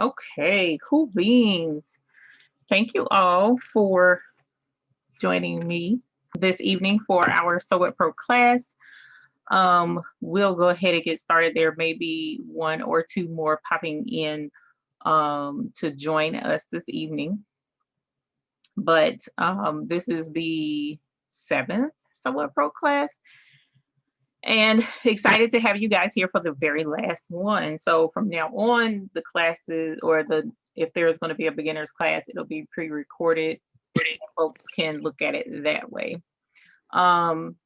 Okay, cool beans. Thank you all for joining me this evening for our Sew It Pro class. We'll go ahead and get started. There may be one or two more popping in to join us this evening, but this is the seventh Sew It Pro class, and excited to have you guys here for the very last one. So from now on, the classes or the if there's going to be a beginner's class, it'll be pre-recorded. Folks can look at it that way. Um,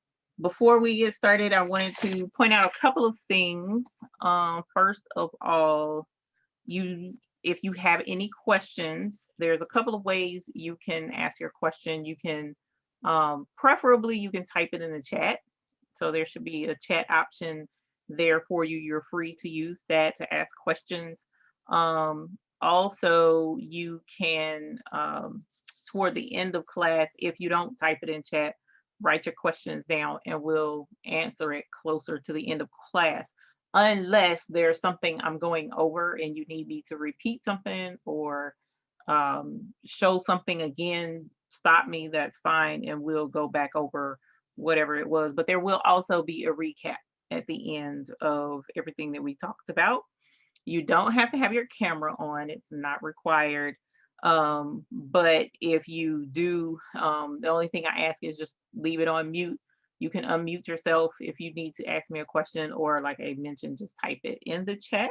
Before we get started, I wanted to point out a couple of things. First of all, if you have any questions, there's a couple of ways you can ask your question. You can preferably you can type it in the chat. So there should be a chat option there for you. You're free to use that to ask questions. Also, you can, toward the end of class, if you don't type it in chat, write your questions down and we'll answer it closer to the end of class. Unless there's something I'm going over and you need me to repeat something or show something again, stop me, that's fine, and we'll go back over whatever it was. But there will also be a recap at the end of everything that we talked about. You don't have to have your camera on, it's not required. But if you do, the only thing I ask is just leave it on mute. You can unmute yourself if you need to ask me a question, or like I mentioned, just type it in the chat.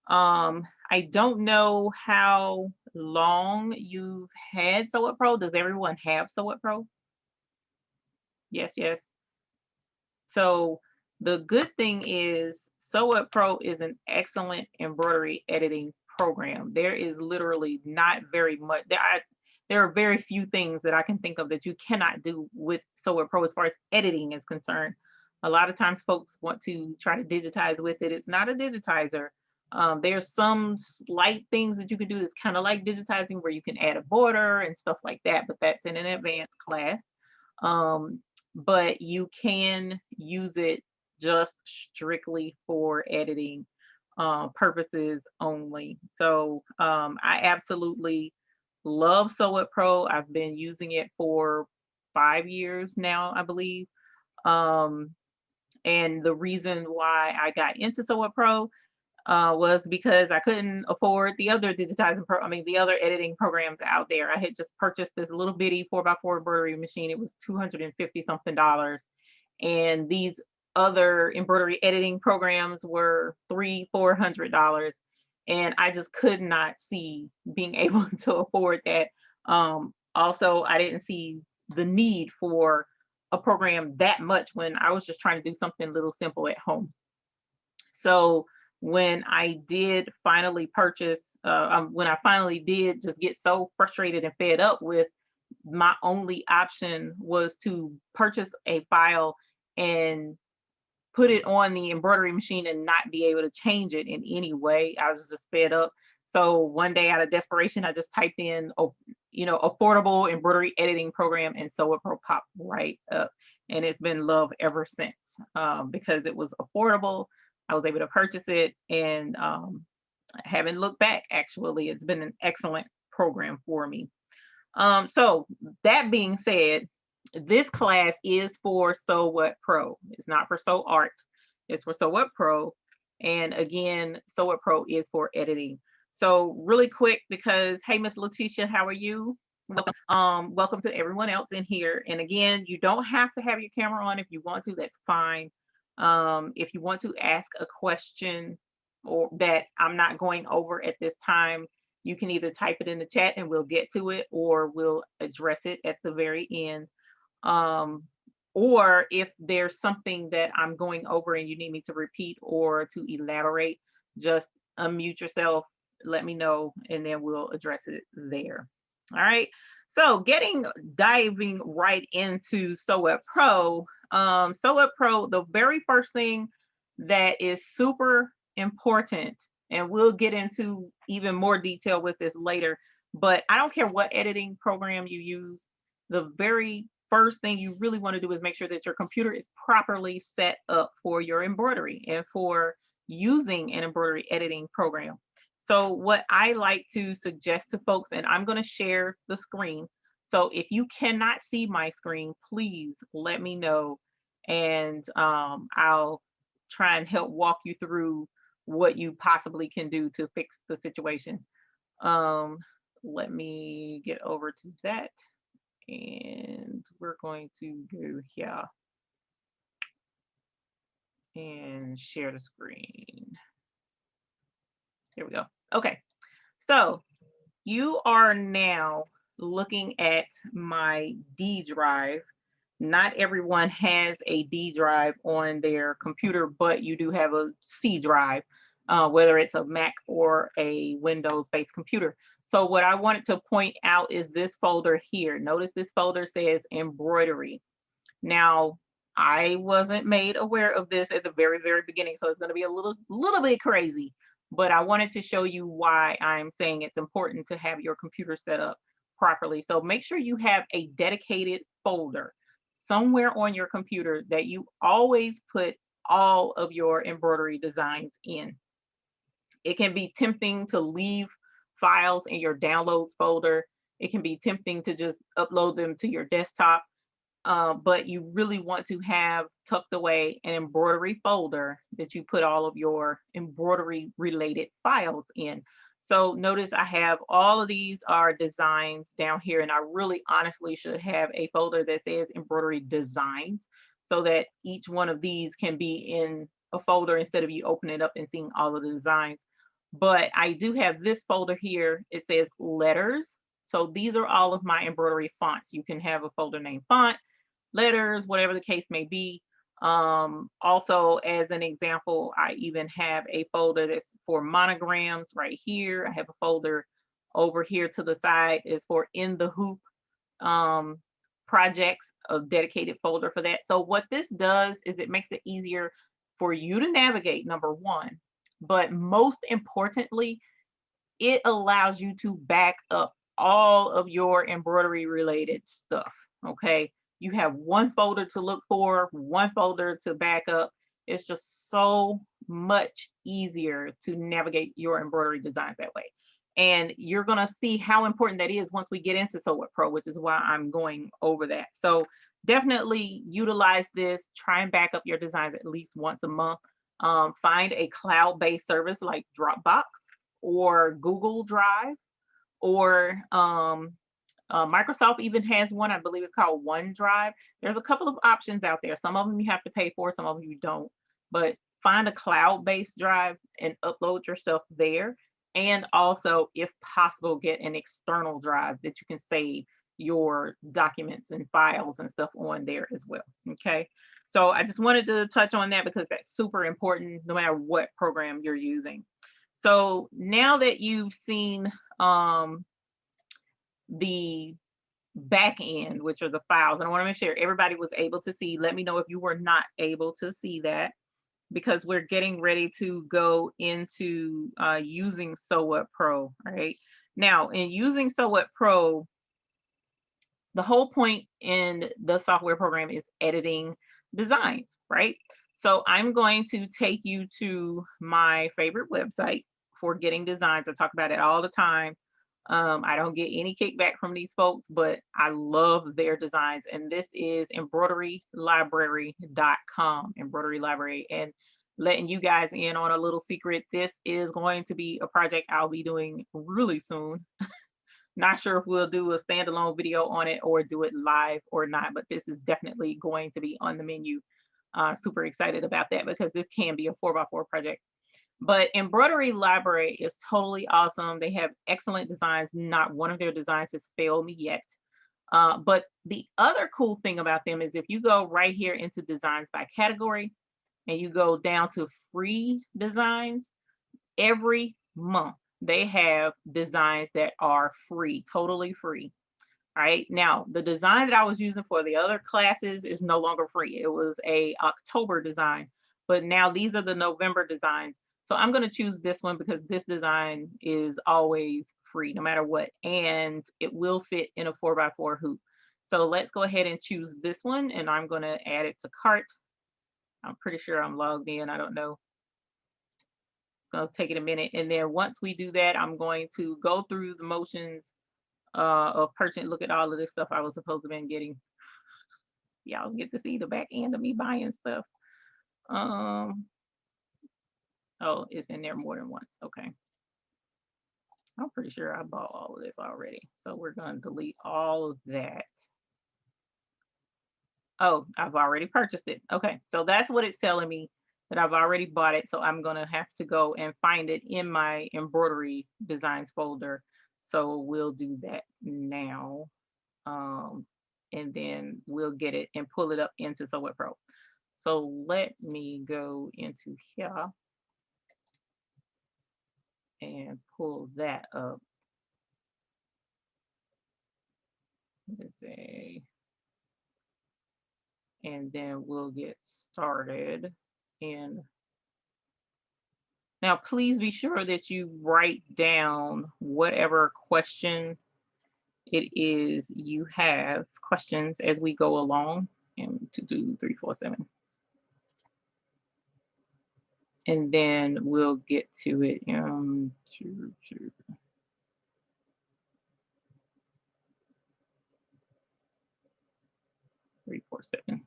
I don't know how long you've had Sew It Pro. Does everyone have Sew It Pro? Yes, yes. So the good thing is Sew It Pro is an excellent embroidery editing program. There is literally not very much. There are very few things that I can think of that you cannot do with Sew It Pro as far as editing is concerned. A lot of times folks want to try to digitize with it. It's not a digitizer. There's some slight things that you can do that's kind of like digitizing where you can add a border and stuff like that, but that's in an advanced class. But you can use it just strictly for editing purposes only. So I absolutely love Sew It Pro. I've been using it for 5 years now, I believe. And the reason why I got into Sew It Pro was because I couldn't afford the other the other editing programs out there. I had just purchased this little bitty 4x4 embroidery machine. It was $250 something. And these other embroidery editing programs were $300-400. And I just could not see being able to afford that. Also, I didn't see the need for a program that much when I was just trying to do something little simple at home. So when I did finally purchase, when I finally did just get so frustrated and fed up with my only option was to purchase a file and put it on the embroidery machine and not be able to change it in any way. I was just fed up. So one day out of desperation, I just typed in, affordable embroidery editing program, and Sew It Pro popped right up. And it's been love ever since because it was affordable. I was able to purchase it and haven't looked back. Actually, it's been an excellent program for me. So that being said, this class is for Sew What Pro. It's not for Sew Art. It's for Sew What Pro. And again, Sew What Pro is for editing. So really quick, because hey, Miss Letitia, how are you? Welcome to everyone else in here. And again, you don't have to have your camera on. If you want to, that's fine. If you want to ask a question or that I'm not going over at this time, you can either type it in the chat and we'll get to it, or we'll address it at the very end. Or if there's something that I'm going over and you need me to repeat or to elaborate, just unmute yourself, let me know, and then we'll address it there. All right. So diving right into Sew It Pro. Sew It Pro, the very first thing that is super important, and we'll get into even more detail with this later, but I don't care what editing program you use, the very first thing you really want to do is make sure that your computer is properly set up for your embroidery and for using an embroidery editing program. So what I like to suggest to folks, and I'm going to share the screen. So if you cannot see my screen, please let me know, and I'll try and help walk you through what you possibly can do to fix the situation. Um, Let me get over to that, and we're going to go here and share the screen. Here we go. Okay, so you are now looking at my D drive. Not everyone has a D drive on their computer, but you do have a C drive, whether it's a Mac or a Windows-based computer. So what I wanted to point out is this folder here. Notice this folder says embroidery. Now, I wasn't made aware of this at the very, very beginning, so it's going to be a little bit crazy, but I wanted to show you why I'm saying it's important to have your computer set up properly. So make sure you have a dedicated folder somewhere on your computer that you always put all of your embroidery designs in. It can be tempting to leave files in your downloads folder. It can be tempting to just upload them to your desktop, but you really want to have tucked away an embroidery folder that you put all of your embroidery related files in. So notice I have all of these are designs down here, and I really honestly should have a folder that says embroidery designs so that each one of these can be in a folder instead of you opening it up and seeing all of the designs. But I do have this folder here. It says letters. So these are all of my embroidery fonts. You can have a folder named font, letters, whatever the case may be. Also, as an example, I even have a folder that's for monograms right here. I have a folder over here to the side is for in the hoop projects, a dedicated folder for that. So what this does is it makes it easier for you to navigate, number one, but most importantly, it allows you to back up all of your embroidery related stuff. Okay, you have one folder to look for, one folder to back up. It's just so much easier to navigate your embroidery designs that way. And you're going to see how important that is once we get into Sew What Pro, which is why I'm going over that. So definitely utilize this. Try and back up your designs at least once a month. Find a cloud-based service like Dropbox or Google Drive, or Microsoft even has one, I believe it's called OneDrive. There's a couple of options out there. Some of them you have to pay for, some of them you don't. But find a cloud-based drive and upload your stuff there. And also, if possible, get an external drive that you can save your documents and files and stuff on there as well. Okay. So I just wanted to touch on that because that's super important no matter what program you're using. So now that you've seen the back end, which are the files, and I want to make sure everybody was able to see. Let me know if you were not able to see that, because we're getting ready to go into using Sew What Pro. Right now, in using Sew What Pro, the whole point in the software program is editing designs, right? So I'm going to take you to my favorite website for getting designs. I talk about it all the time. I don't get any kickback from these folks, but I love their designs. And this is embroiderylibrary.com, embroidery library. And letting you guys in on a little secret, this is going to be a project I'll be doing really soon. Not sure if we'll do a standalone video on it or do it live or not, but this is definitely going to be on the menu. Super excited about that because this can be a 4x4 project. But Embroidery Library is totally awesome. They have excellent designs. Not one of their designs has failed me yet. But the other cool thing about them is if you go right here into designs by category and you go down to free designs, every month they have designs that are free, totally free. All right. Now, the design that I was using for the other classes is no longer free. It was a October design, but now these are the November designs. So I'm going to choose this one because this design is always free no matter what, and it will fit in a 4x4 hoop. So let's go ahead and choose this one, and I'm going to add it to cart. I'm pretty sure I'm logged in. I don't know. So it's taking a minute. And then once we do that, I'm going to go through the motions of purchasing. Look at all of this stuff I was supposed to been getting. Y'all get to see the back end of me buying stuff. Oh, it's in there more than once. Okay. I'm pretty sure I bought all of this already. So we're going to delete all of that. Oh, I've already purchased it. Okay. So that's what it's telling me, that I've already bought it. So I'm going to have to go and find it in my embroidery designs folder. So we'll do that now. And then we'll get it and pull it up into Sew It Pro. So let me go into here and pull that up. Let's see. And then we'll get started. And now please be sure that you write down whatever question it is you have, questions as we go along. And 2, 2, 3, 4, 7. And then we'll get to it. 2, 2. 3, 4, 7.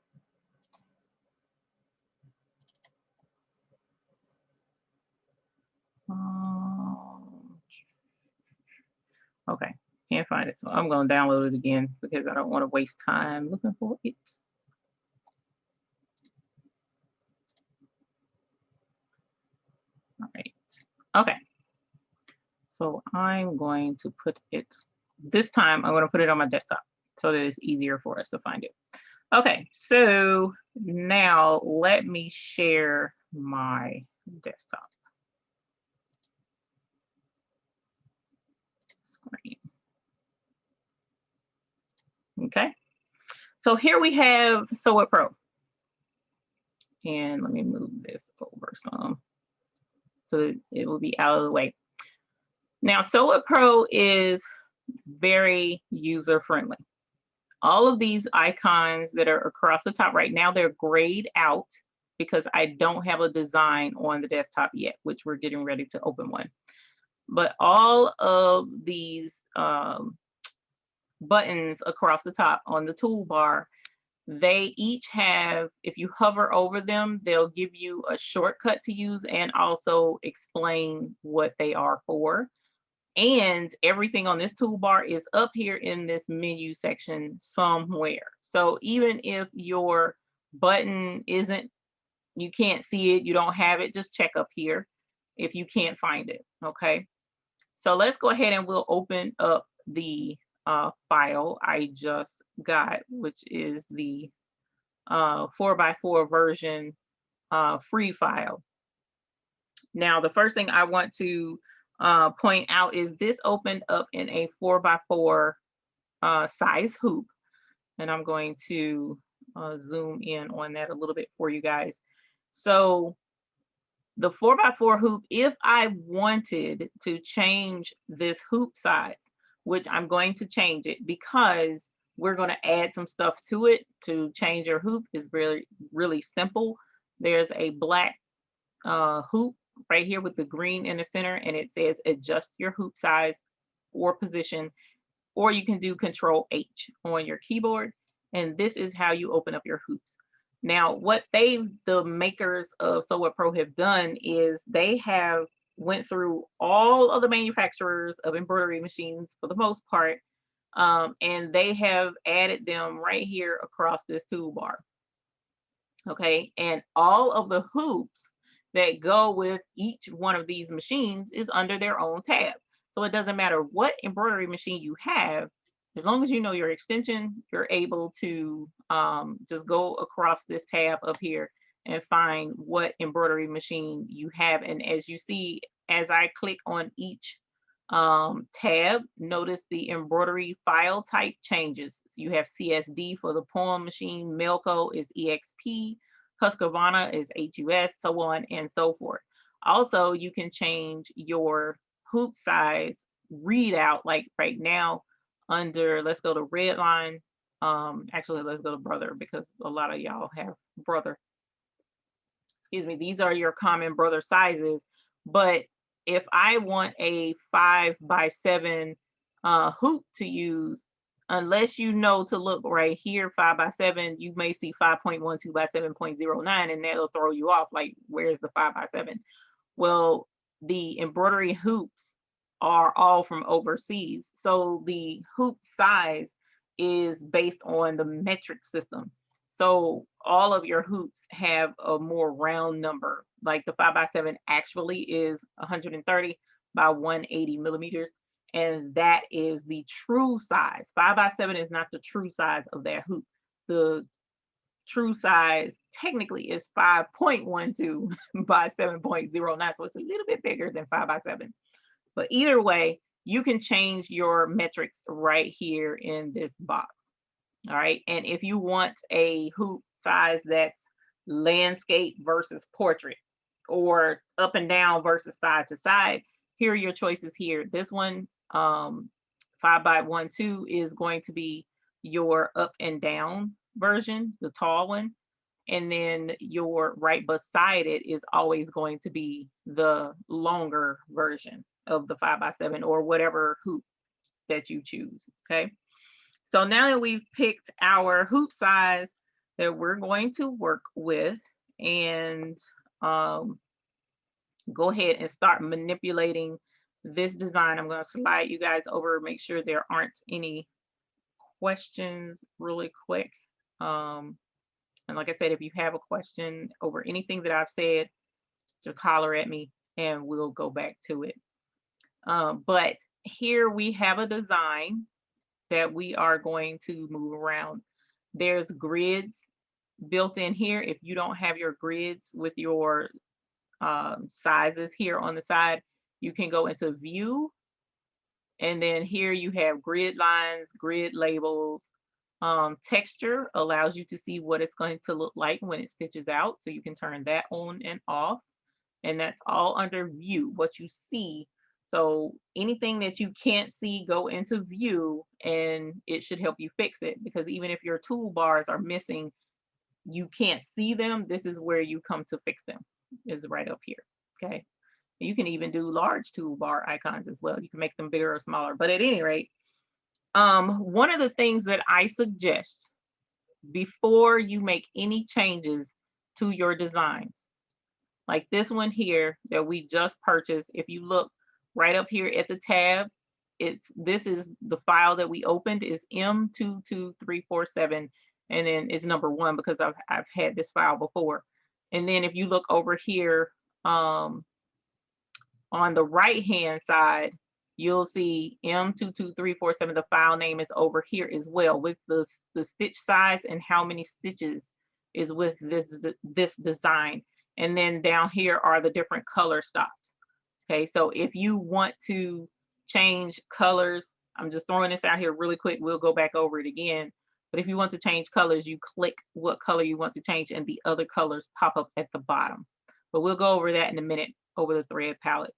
Okay, can't find it, so I'm going to download it again because I don't want to waste time looking for it. All right. Okay. So I'm going to put it, this time I'm going to put it on my desktop so that it's easier for us to find it. Okay, so now let me share my desktop screen. Okay, so here we have Sew It Pro. And let me move this over some so that it will be out of the way. Now, Sew It Pro is very user friendly. All of these icons that are across the top right now, they're grayed out because I don't have a design on the desktop yet, which we're getting ready to open one. But all of these buttons across the top on the toolbar, they each have, if you hover over them, they'll give you a shortcut to use and also explain what they are for. And everything on this toolbar is up here in this menu section somewhere. So even if your button isn't, you can't see it, you don't have it, just check up here if you can't find it. Okay. So let's go ahead and we'll open up the file I just got, which is the 4x4 version free file. Now, the first thing I want to point out is this opened up in a 4x4 size hoop. And I'm going to zoom in on that a little bit for you guys. So the 4x4 hoop, if I wanted to change this hoop size, which I'm going to change it because we're going to add some stuff to it. To change your hoop is really, really simple. There's a black hoop right here with the green in the center, and it says adjust your hoop size or position, or you can do Control H on your keyboard. And this is how you open up your hoops. Now, what the makers of Sew It Pro have done is they have went through all of the manufacturers of embroidery machines for the most part, and they have added them right here across this toolbar. Okay, and all of the hoops that go with each one of these machines is under their own tab. So it doesn't matter what embroidery machine you have, as long as you know your extension, you're able to just go across this tab up here and find what embroidery machine you have. And as you see, as I click on each tab, notice the embroidery file type changes. So you have CSD for the poem machine, Melco is EXP, Husqvarna is HUS, so on and so forth. Also, you can change your hoop size readout, like right now under, let's go to red line. Actually, let's go to brother because a lot of y'all have brother. Excuse me, these are your common brother sizes. But if I want a 5x7 hoop to use, unless you know to look right here, 5x7, you may see 5.12 by 7.09, and that'll throw you off. Like, where's the 5x7? Well, the embroidery hoops are all from overseas. So the hoop size is based on the metric system. So all of your hoops have a more round number. Like the 5x7 actually is 130 by 180 millimeters. And that is the true size. 5x7 is not the true size of that hoop. The true size technically is 5.12 by 7.09. So it's a little bit bigger than 5x7. But either way, you can change your metrics right here in this box. All right. And if you want a hoop size that's landscape versus portrait, or up and down versus side to side, here are your choices here. This one, 5x12, is going to be your up and down version, the tall one. And then your right beside it is always going to be the longer version of the 5x7, or whatever hoop that you choose. Okay. So now that we've picked our hoop size that we're going to work with, and go ahead and start manipulating this design. I'm going to slide you guys over, make sure there aren't any questions really quick. And like I said, if you have a question over anything that I've said, just holler at me and we'll go back to it. But here we have a design that we are going to move around. There's grids built in here. If you don't have your grids with your sizes here on the side, you can go into view, and then here you have grid lines, grid labels. Texture allows you to see what it's going to look like when it stitches out, so you can turn that on and off, and that's all under view, what you see. So anything that you can't see, go into view and it should help you fix it, because even if your toolbars are missing, you can't see them, this is where you come to fix them, is right up here. Okay. You can even do large toolbar icons as well. You can make them bigger or smaller. But at any rate, one of the things that I suggest before you make any changes to your designs, like this one here that we just purchased, if you look right up here at the tab, this is the file that we opened, is M22347, and then it's number 1 because I've had this file before. And then if you look over here, on the right hand side, you'll see M22347. The file name is over here as well, with the stitch size and how many stitches is with this design. And then down here are the different color stops. Okay, so if you want to change colors, I'm just throwing this out here really quick, we'll go back over it again. But if you want to change colors, you click what color you want to change and the other colors pop up at the bottom. But we'll go over that in a minute over the thread palette.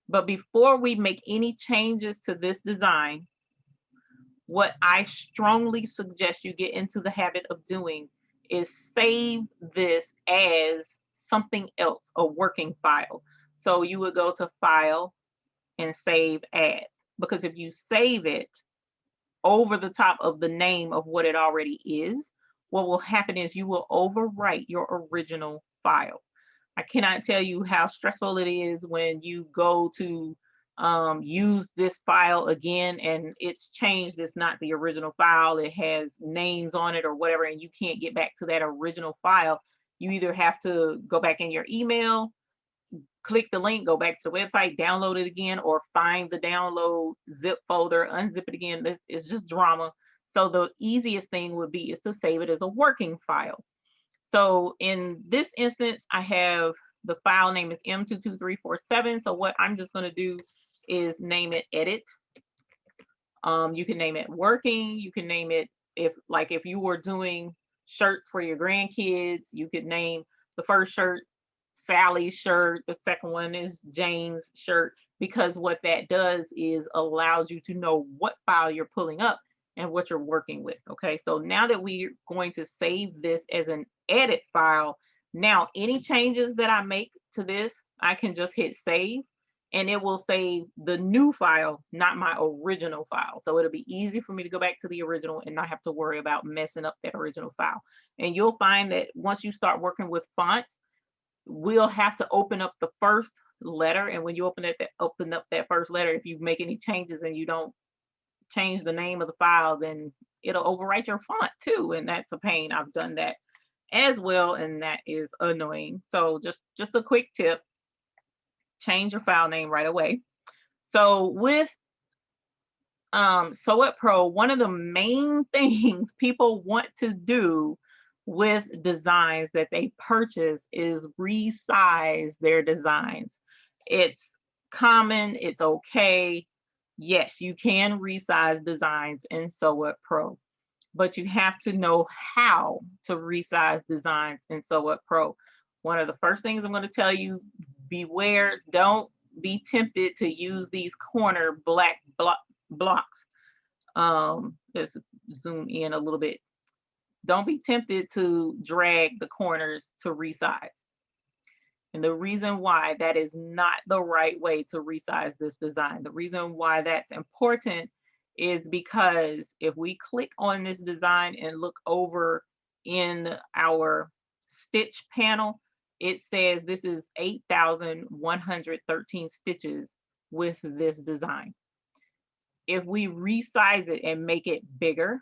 But before we make any changes to this design, what I strongly suggest you get into the habit of doing is save this as something else, a working file. So you would go to File and Save As, because if you save it over the top of the name of what it already is, what will happen is you will overwrite your original file. I cannot tell you how stressful it is when you go to use this file again and it's changed. It's not the original file. It has names on it or whatever, and you can't get back to that original file. You either have to go back in your email, click the link, go back to the website, download it again, or find the download zip folder, unzip it again. It's just drama. So the easiest thing would be is to save it as a working file. So in this instance, I have the file name is M22347. So what I'm just going to do is name it edit. You can name it working. You can name it, if you were doing shirts for your grandkids, you could name the first shirt Sally's shirt, the second one is Jane's shirt, because what that does is allows you to know what file you're pulling up and what you're working with. Okay, so now that we're going to save this as an edit file, now any changes that I make to this, I can just hit save, and it will save the new file, not my original file. So it'll be easy for me to go back to the original and not have to worry about messing up that original file. And you'll find that once you start working with fonts, we'll have to open up the first letter. And when you open up that first letter, if you make any changes and you don't change the name of the file, then it'll overwrite your font too. And that's a pain. I've done that as well, and that is annoying. So just a quick tip, change your file name right away. So with Sew It Pro, one of the main things people want to do with designs that they purchase is resize their designs. It's common, it's okay. Yes, you can resize designs in Sew It Pro, but you have to know how to resize designs in Sew It Pro. One of the first things I'm going to tell you, beware, don't be tempted to use these corner black blocks. Let's zoom in a little bit. Don't be tempted to drag the corners to resize. And the reason why that is not the right way to resize this design, the reason why that's important is because if we click on this design and look over in our stitch panel, it says this is 8,113 stitches with this design. If we resize it and make it bigger,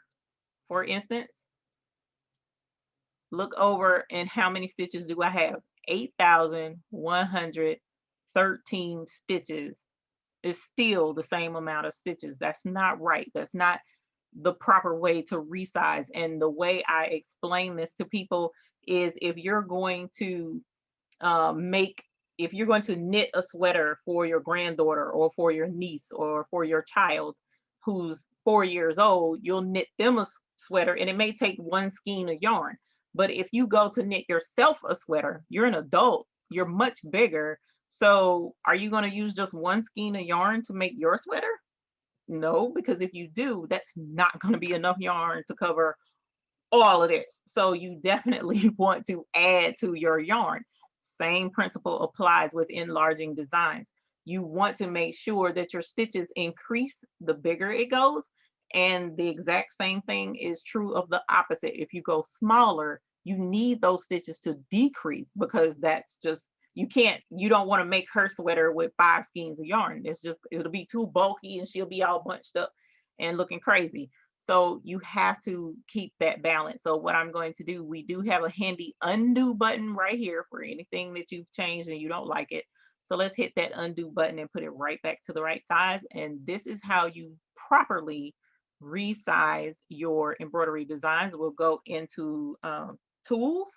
for instance, look over and how many stitches do I have? 8,113 stitches is still the same amount of stitches. That's not right. That's not the proper way to resize. And the way I explain this to people is if you're going to if you're going to knit a sweater for your granddaughter or for your niece or for your child who's 4 years old, you'll knit them a sweater and it may take one skein of yarn. But if you go to knit yourself a sweater, you're an adult, you're much bigger. So are you going to use just one skein of yarn to make your sweater? No, because if you do, that's not going to be enough yarn to cover all of this. So you definitely want to add to your yarn. Same principle applies with enlarging designs. You want to make sure that your stitches increase the bigger it goes. And the exact same thing is true of the opposite. If you go smaller, you need those stitches to decrease because that's just, you don't want to make her sweater with 5 skeins of yarn. It's just, it'll be too bulky and she'll be all bunched up and looking crazy. So you have to keep that balance. So what I'm going to do, we do have a handy undo button right here for anything that you've changed and you don't like it. So let's hit that undo button and put it right back to the right size. And this is how you properly resize your embroidery designs. We'll go into tools.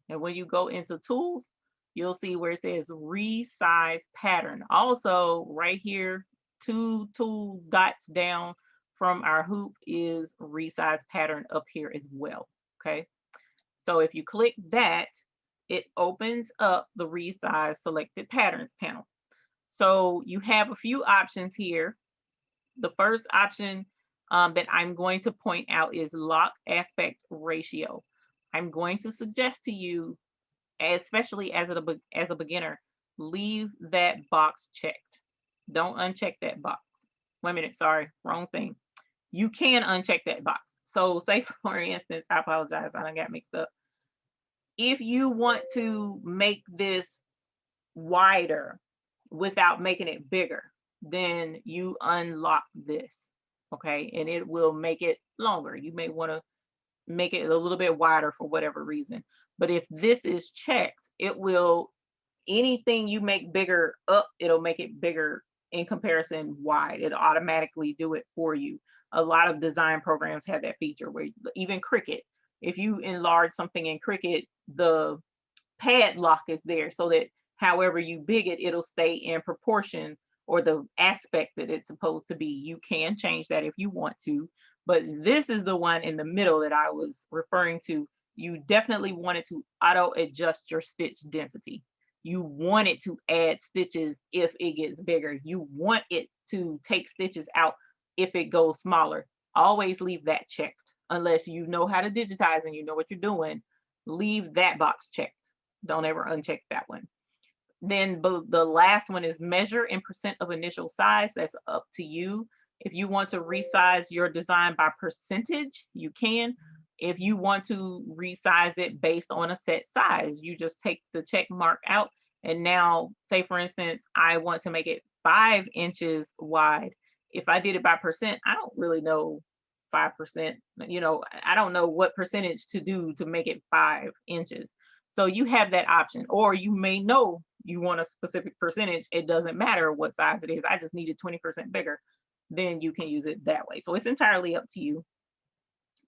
And when you go into tools, you'll see where it says resize pattern. Also right here, 2 tool dots down from our hoop is resize pattern up here as well. Okay. So if you click that, it opens up the resize selected patterns panel. So you have a few options here. The first option that I'm going to point out is lock aspect ratio. I'm going to suggest to you, especially as a beginner, leave that box checked. Don't uncheck that box. Wait a minute, sorry, wrong thing. You can uncheck that box. So say for instance, I apologize, I got mixed up. If you want to make this wider without making it bigger, then you unlock this, okay? And it will make it longer. You may want to make it a little bit wider for whatever reason. But if this is checked, it will, anything you make bigger up, it'll make it bigger in comparison wide. It'll automatically do it for you. A lot of design programs have that feature where even Cricut, if you enlarge something in Cricut, the padlock is there so that however you big it, it'll stay in proportion or the aspect that it's supposed to be. You can change that if you want to, but this is the one in the middle that I was referring to. You definitely wanted to auto adjust your stitch density. You want it to add stitches if it gets bigger. You want it to take stitches out if it goes smaller. Always leave that checked. Unless you know how to digitize and you know what you're doing, leave that box checked. Don't ever uncheck that one. Then the last one is measure in percent of initial size. That's up to you. If you want to resize your design by percentage, you can. If you want to resize it based on a set size, you just take the check mark out. And now, say for instance, I want to make it 5 inches wide. If I did it by percent, I don't really know 5%. You know, I don't know what percentage to do to make it 5 inches. So you have that option, or you may know you want a specific percentage. It doesn't matter what size it is. I just need it 20% bigger. Then you can use it that way. So it's entirely up to you.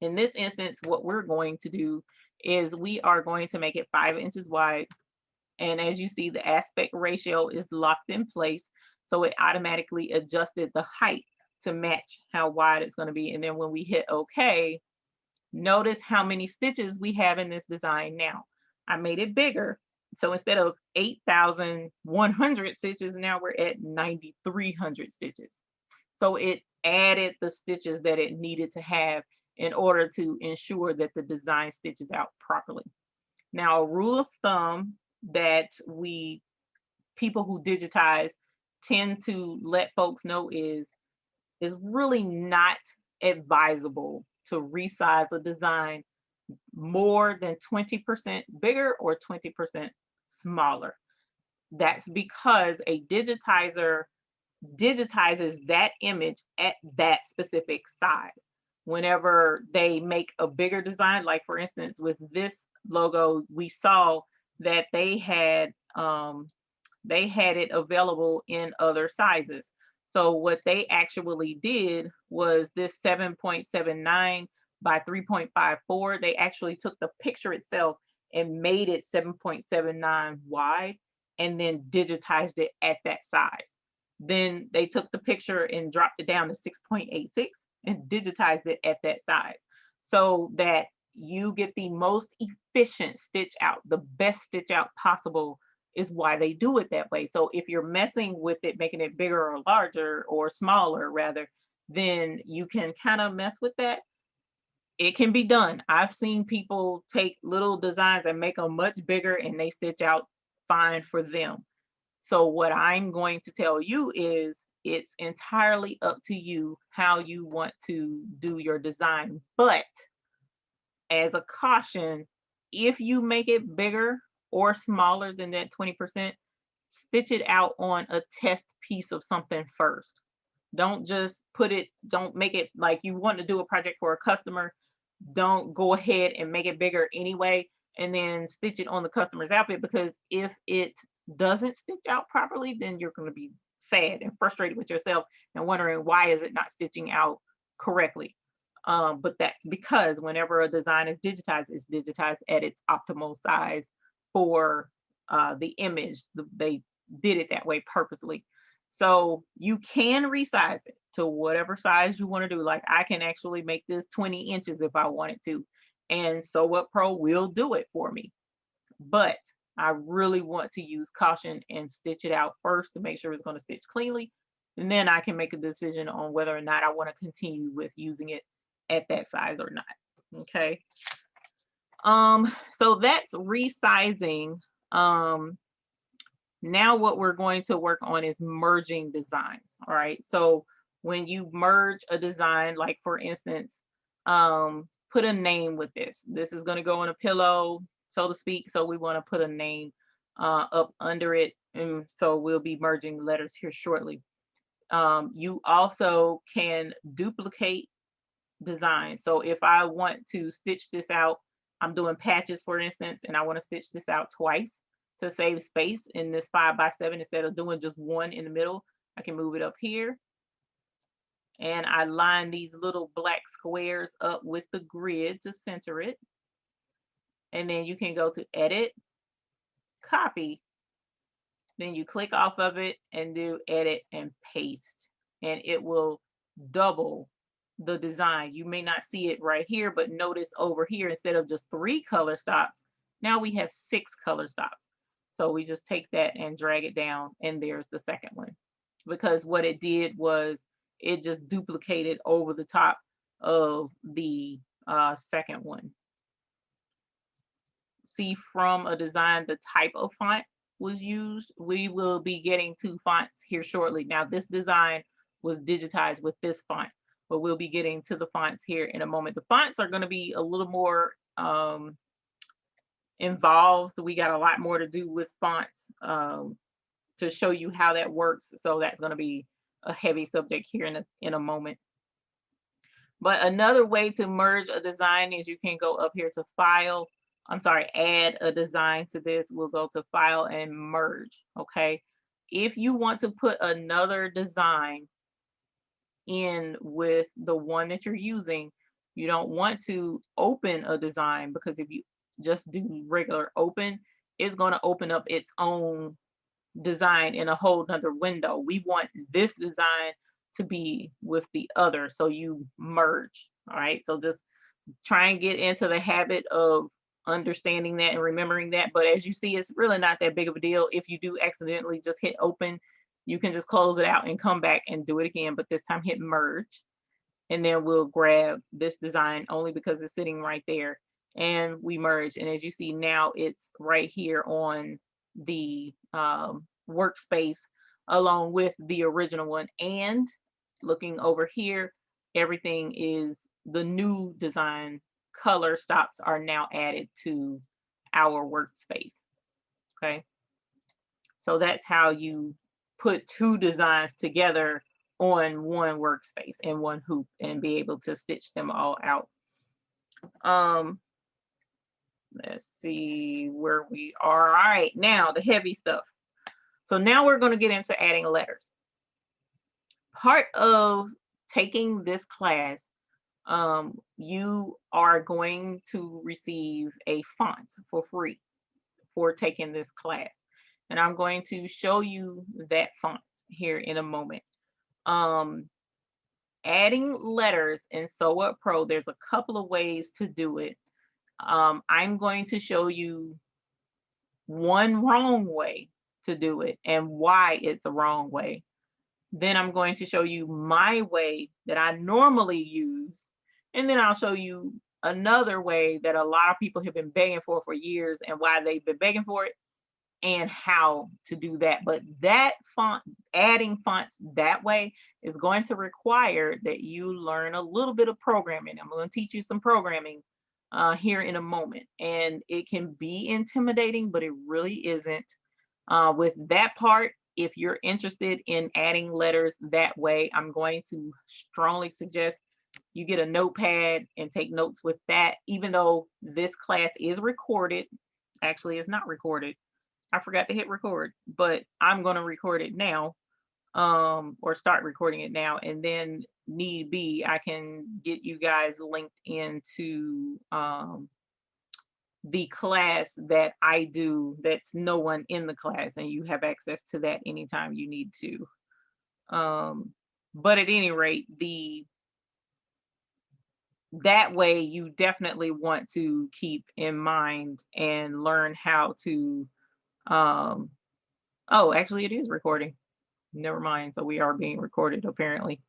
In this instance, what we're going to do is we are going to make it 5 inches wide. And as you see, the aspect ratio is locked in place. So it automatically adjusted the height to match how wide it's going to be. And then when we hit OK, notice how many stitches we have in this design now. I made it bigger. So instead of 8,100 stitches, now we're at 9,300 stitches. So it added the stitches that it needed to have in order to ensure that the design stitches out properly. Now, a rule of thumb that people who digitize tend to let folks know is really not advisable to resize a design more than 20% bigger or 20% smaller. That's because a digitizer digitizes that image at that specific size. Whenever they make a bigger design, like for instance, with this logo, we saw that they had it available in other sizes. So what they actually did was this 7.79 by 3.54. They actually took the picture itself and made it 7.79 wide and then digitized it at that size. Then they took the picture and dropped it down to 6.86 and digitized it at that size, so that you get the most efficient stitch out, the best stitch out possible is why they do it that way. So if you're messing with it, making it bigger or larger or smaller rather, then you can kind of mess with that. It can be done. I've seen people take little designs and make them much bigger and they stitch out fine for them. So what I'm going to tell you is it's entirely up to you how you want to do your design. But as a caution, if you make it bigger or smaller than that 20%, stitch it out on a test piece of something first. Don't just don't make it like you want to do a project for a customer. Don't go ahead and make it bigger anyway and then stitch it on the customer's outfit, because if it doesn't stitch out properly, then you're going to be sad and frustrated with yourself and wondering why is it not stitching out correctly. But that's because whenever a design is digitized, it's digitized at its optimal size for the image. They did it that way purposely. So you can resize it to whatever size you want to do. Like I can actually make this 20 inches if I wanted to. And Sew What Pro will do it for me. But I really want to use caution and stitch it out first to make sure it's going to stitch cleanly. And then I can make a decision on whether or not I want to continue with using it at that size or not. Okay. So that's resizing. Now what we're going to work on is merging designs. All right. So when you merge a design, like for instance, put a name with this. This is going to go on a pillow, so to speak. So we want to put a name up under it. And so we'll be merging letters here shortly. You also can duplicate design. So if I want to stitch this out, I'm doing patches, for instance, and I want to stitch this out twice to save space in this 5x7 instead of doing just one in the middle. I can move it up here. And I line these little black squares up with the grid to center it. And then you can go to edit, copy. Then you click off of it and do edit and paste. And it will double the design. You may not see it right here, but notice over here, instead of just 3 color stops, now we have 6 color stops. So we just take that and drag it down, and there's the second one. Because what it did was it just duplicated over the top of the second one. See from a design the type of font was used, we will be getting two fonts here shortly. Now, this design was digitized with this font, but we'll be getting to the fonts here in a moment. The fonts are going to be a little more involved. We got a lot more to do with fonts to show you how that works. So that's going to be a heavy subject here in a moment. But another way to merge a design is you can go up here to file. I'm sorry, add a design to this. We'll go to file and merge. Okay. If you want to put another design in with the one that you're using, you don't want to open a design, because if you just do regular open, it's going to open up its own design in a whole nother window. We want this design to be with the other, so you merge. All right, so just try and get into the habit of understanding that and remembering that. But as you see, it's really not that big of a deal. If you do accidentally just hit open, you can just close it out and come back and do it again, but this time hit merge, and then we'll grab this design only because it's sitting right there, and we merge. And as you see now, it's right here on the workspace along with the original one. And looking over here, everything is the new design. Color stops are now added to our workspace. Okay, so that's how you put two designs together on one workspace in one hoop and be able to stitch them all out. Let's see where we are. All right, now the heavy stuff. So now we're going to get into adding letters. Part of taking this class, you are going to receive a font for free for taking this class. And I'm going to show you that font here in a moment. Adding letters in Sew What Pro, there's a couple of ways to do it. I'm going to show you one wrong way to do it and why it's a wrong way. Then I'm going to show you my way that I normally use. And then I'll show you another way that a lot of people have been begging for years and why they've been begging for it and how to do that. But that font, adding fonts that way, is going to require that you learn a little bit of programming. I'm going to teach you some programming here in a moment, and it can be intimidating, but it really isn't. With that part, if you're interested in adding letters that way, I'm going to strongly suggest you get a notepad and take notes with that. Even though this class is recorded, actually it's not recorded. I forgot to hit record, but I'm going to record it now, or start recording it now, and then need be, I can get you guys linked into the class that I do that's no one in the class, and you have access to that anytime you need to. But at any rate, that way you definitely want to keep in mind and learn how to oh, actually it is recording. Never mind. So we are being recorded apparently.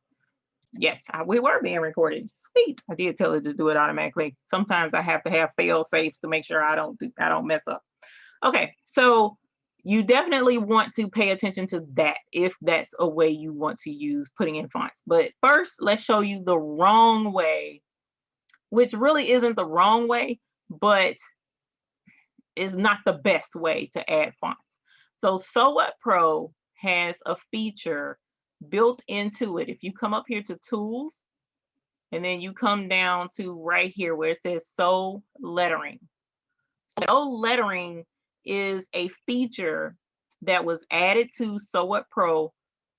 Yes, we were being recorded. Sweet. I did tell it to do it automatically. Sometimes I have to have fail safes to make sure I don't mess up. Okay, so you definitely want to pay attention to that if that's a way you want to use putting in fonts. But first, let's show you the wrong way, which really isn't the wrong way, but is not the best way to add fonts. So Sew What Pro has a feature built into it. If you come up here to tools, and then you come down to right here where it says Sew Lettering. Sew Lettering is a feature that was added to Sew What Pro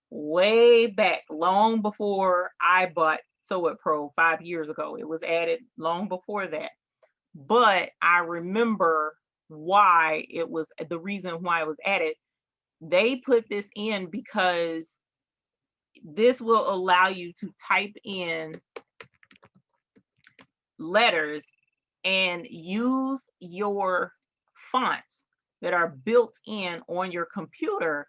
way back, long before I bought Sew What Pro 5 years ago. It was added long before that. But I remember why it was, the reason why it was added. They put this in because this will allow you to type in letters and use your fonts that are built in on your computer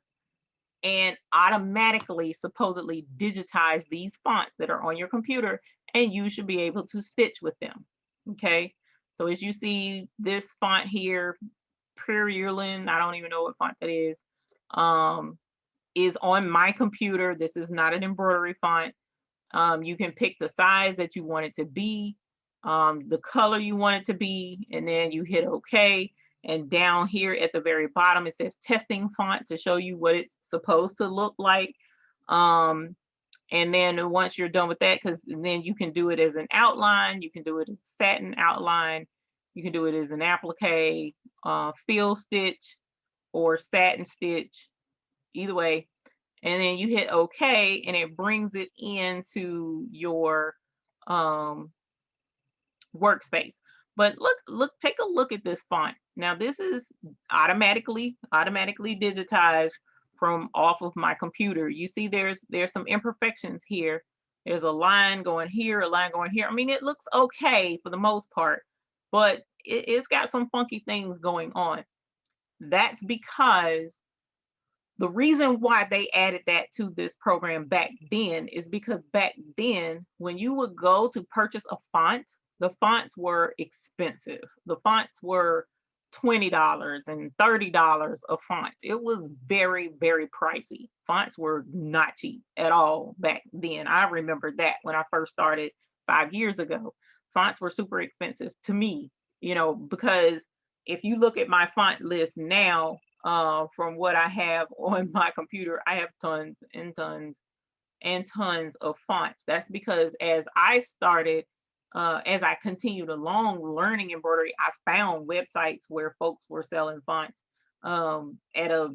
and automatically supposedly digitize these fonts that are on your computer, and you should be able to stitch with them. Okay, so as you see this font here, Purulin, I don't even know what font that um, is on my computer. This is not an embroidery font. You can pick the size that you want it to be, the color you want it to be, and then you hit OK. And down here at the very bottom, it says testing font to show you what it's supposed to look like. Um, and then once you're done with that, because then you can do it as an outline, you can do it as satin outline, you can do it as an applique, fill stitch, or satin stitch, either way. And then you hit OK, and it brings it into your um, workspace. But take a look at this font. Now this is automatically digitized from off of my computer. You see there's some imperfections here. There's a line going here, a line going here. I mean, it looks okay for the most part, but it's got some funky things going on. That's because the reason why they added that to this program back then is because back then, when you would go to purchase a font, the fonts were expensive. The fonts were $20 and $30 a font. It was very, very pricey. Fonts were not cheap at all back then. I remember that when I first started 5 years ago. Fonts were super expensive to me, because if you look at my font list now, from what I have on my computer, I have tons and tons and tons of fonts. That's because as I continued along learning embroidery, I found websites where folks were selling fonts at a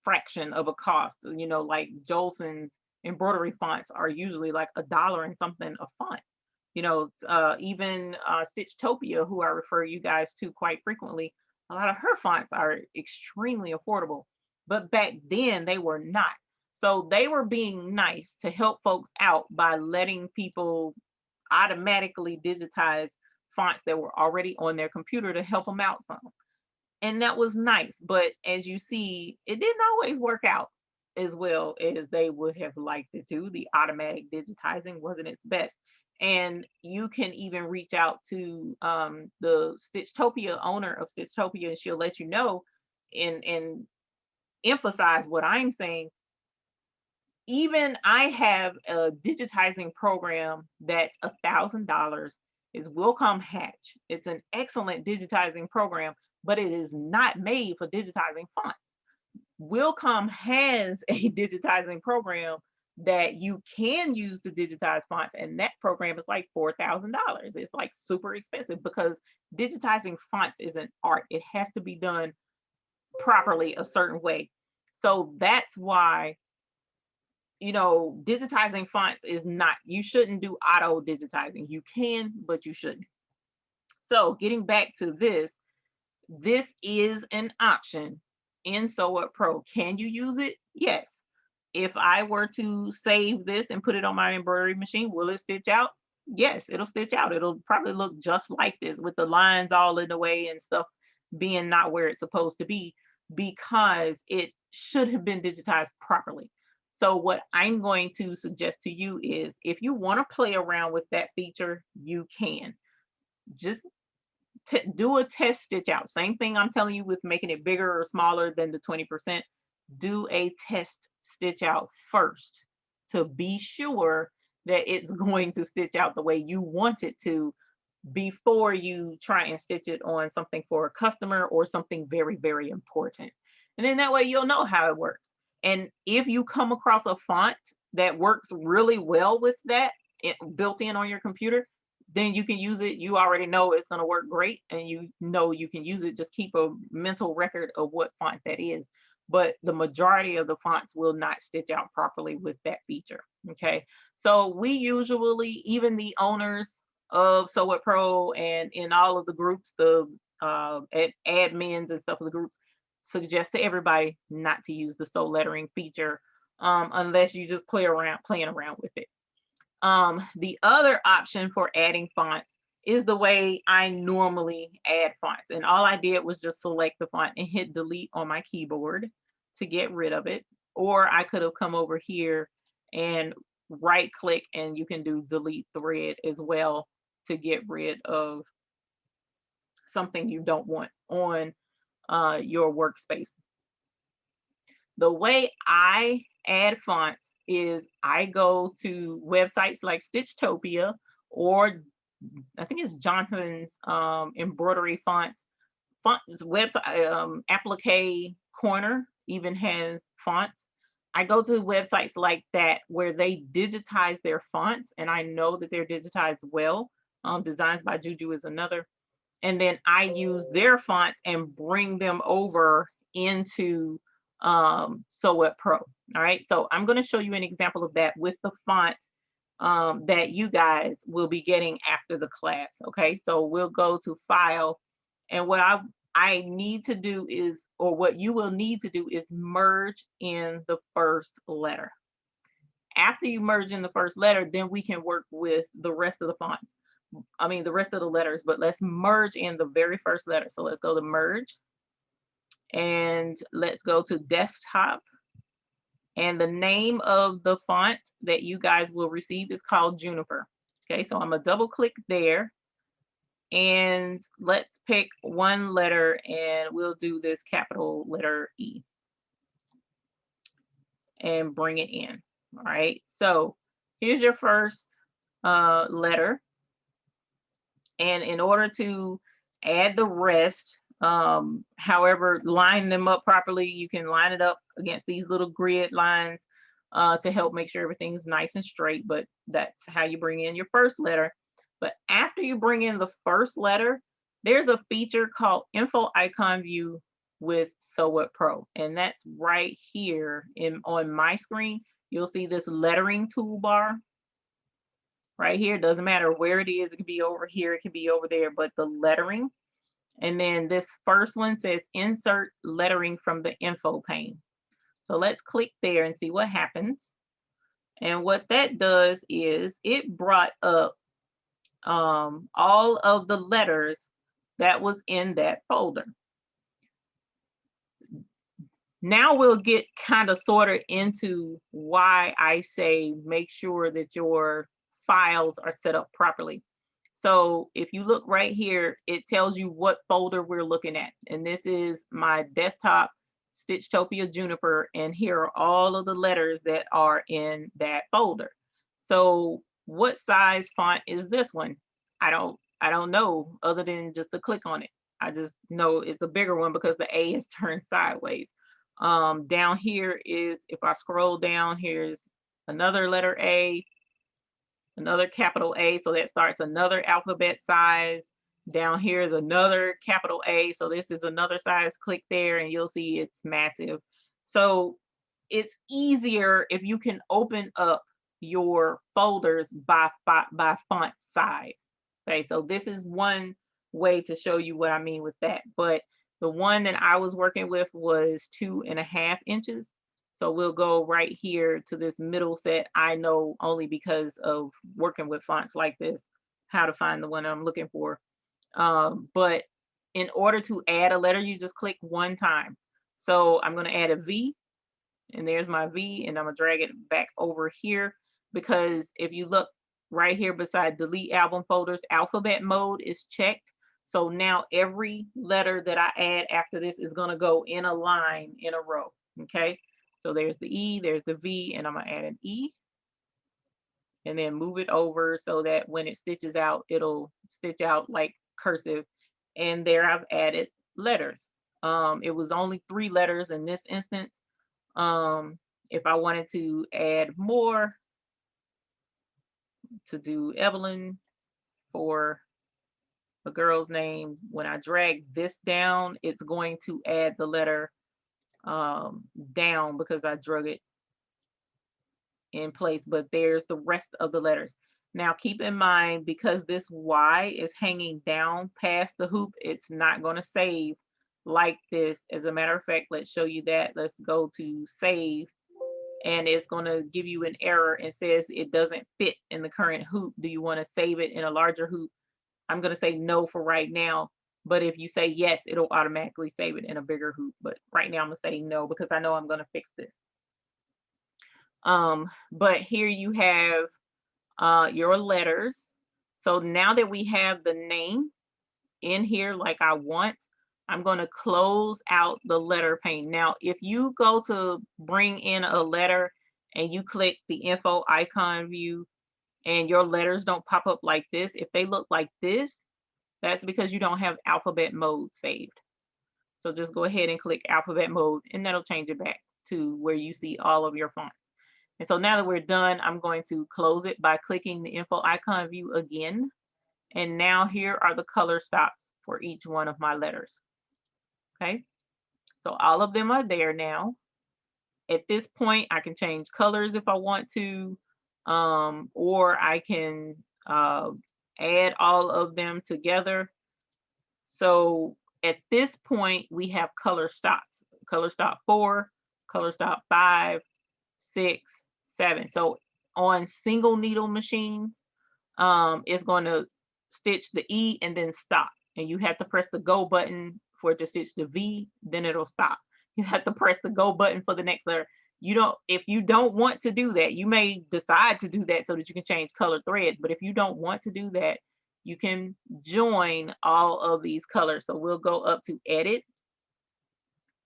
fraction of a cost. Like Jolson's embroidery fonts are usually like $1 and something a font. Even Stitchtopia, who I refer you guys to quite frequently, a lot of her fonts are extremely affordable, but back then they were not. So they were being nice to help folks out by letting people automatically digitize fonts that were already on their computer to help them out some. And that was nice. But as you see, it didn't always work out as well as they would have liked it to. The automatic digitizing wasn't its best. And you can even reach out to the Stitchtopia owner of Stitchtopia, and she'll let you know and emphasize what I'm saying. Even I have a digitizing program that's $1,000. Is Wilcom Hatch. It's an excellent digitizing program, but it is not made for digitizing fonts. Wilcom has a digitizing program that you can use to digitize fonts, and that program is like $4,000. It's like super expensive because digitizing fonts is an art. It has to be done properly a certain way. So that's why digitizing fonts is not, you shouldn't do auto digitizing. You can, but you shouldn't. So getting back to this is an option in Sew Up Pro. Can you use it? Yes. If I were to save this and put it on my embroidery machine, will it stitch out? Yes, it'll stitch out. It'll probably look just like this with the lines all in the way and stuff being not where it's supposed to be, because it should have been digitized properly. So what I'm going to suggest to you is, if you want to play around with that feature, you can. Just do a test stitch out. Same thing I'm telling you with making it bigger or smaller than the 20%. Do a test stitch out first to be sure that it's going to stitch out the way you want it to before you try and stitch it on something for a customer or something very, very important. And then that way you'll know how it works. And if you come across a font that works really well with that built in on your computer, then you can use it. You already know it's going to work great, and you can use it. Just keep a mental record of what font that is. But the majority of the fonts will not stitch out properly with that feature. Okay, so we usually, even the owners of Sew It Pro and in all of the groups, the admins and stuff of the groups, suggest to everybody not to use the sew lettering feature unless you just playing around with it. The other option for adding fonts is the way I normally add fonts. And all I did was just select the font and hit delete on my keyboard to get rid of it. Or I could have come over here and right click, and you can do delete thread as well to get rid of something you don't want on your workspace. The way I add fonts is I go to websites like Stitchtopia, or I think it's Johnson's embroidery fonts. Fonts website, Applique Corner even has fonts. I go to websites like that where they digitize their fonts, and I know that they're digitized well. Designs by Juju is another. And then I use their fonts and bring them over into Sew It Pro. All right, so I'm going to show you an example of that with the font that you guys will be getting after the class. Okay, so we'll go to File, and what I need to do is, or what you will need to do is merge in the first letter. After you merge in the first letter, then we can work with the rest of the fonts. I mean, the rest of the letters, but let's merge in the very first letter. So let's go to merge, and let's go to desktop. And the name of the font that you guys will receive is called Juniper. Okay, so I'm gonna double click there, and let's pick one letter, and we'll do this capital letter E and bring it in. All right, so here's your first letter. And in order to add the rest, however, line them up properly, you can line it up against these little grid lines to help make sure everything's nice and straight, but that's how you bring in your first letter. But after you bring in the first letter, there's a feature called Info Icon View with Sew It Pro, and that's right here on my screen. You'll see this lettering toolbar right here. Doesn't matter where it is. It could be over here, it could be over there, but the lettering. And then this first one says insert lettering from the info pane. So let's click there and see what happens. And what that does is it brought up all of the letters that was in that folder. Now we'll get kind of sorted into why I say make sure that your files are set up properly. So if you look right here, it tells you what folder we're looking at. And this is my desktop Stitchtopia Juniper, and here are all of the letters that are in that folder. So what size font is this one? I don't know, other than just to click on it. I just know it's a bigger one because the A is turned sideways. Down here is, if I scroll down, here's another letter A, another capital A, so that starts another alphabet size. Down here is another capital A, so this is another size. Click there and you'll see it's massive. So it's easier if you can open up your folders by font size. Okay, so this is one way to show you what I mean with that. But the one that I was working with was 2.5 inches. So we'll go right here to this middle set. I know only because of working with fonts like this, how to find the one I'm looking for. But in order to add a letter, you just click one time. So I'm going to add a V, and there's my V, and I'm going to drag it back over here, because if you look right here beside delete album folders, alphabet mode is checked. So now every letter that I add after this is going to go in a line in a row. Okay. So there's the E, there's the V, and I'm going to add an E. And then move it over so that when it stitches out, it'll stitch out like cursive. And there I've added letters. It was only 3 letters in this instance. If I wanted to add more, to do Evelyn for a girl's name, when I drag this down, it's going to add the letter down because I drug it in place, but there's the rest of the letters. Now keep in mind, because this Y is hanging down past the hoop, it's not going to save like this. As a matter of fact, let's show you that. Let's go to save, and it's going to give you an error and says it doesn't fit in the current hoop. Do you want to save it in a larger hoop? I'm going to say no for right now, but if you say yes, it'll automatically save it in a bigger hoop. But right now I'm going to say no because I know I'm going to fix this. But here you have your letters. So now that we have the name in here like I want, I'm going to close out the letter pane. Now, if you go to bring in a letter and you click the info icon view and your letters don't pop up like this, if they look like this, that's because you don't have alphabet mode saved. So just go ahead and click alphabet mode and that'll change it back to where you see all of your fonts. And so now that we're done, I'm going to close it by clicking the info icon view again. And now here are the color stops for each one of my letters. Okay, so all of them are there now. At this point, I can change colors if I want to, or I can add all of them together. So at this point, we have color stops. Color stop 4, color stop 5, 6, 7. So on single needle machines, it's going to stitch the E and then stop. And you have to press the go button for it to stitch the V, then it'll stop. You have to press the go button for the next letter. If you don't want to do that, you may decide to do that so that you can change color threads. But if you don't want to do that, you can join all of these colors. So we'll go up to edit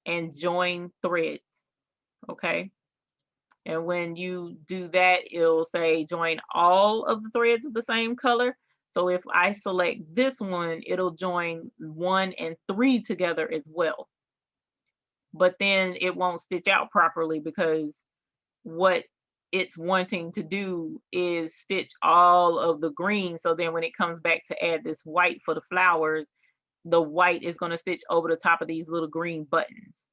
and join threads. Okay. And when you do that, it'll say join all of the threads of the same color. So if I select this one, it'll join 1 and 3 together as well. But then it won't stitch out properly because what it's wanting to do is stitch all of the green. So then when it comes back to add this white for the flowers, the white is going to stitch over the top of these little green buttons,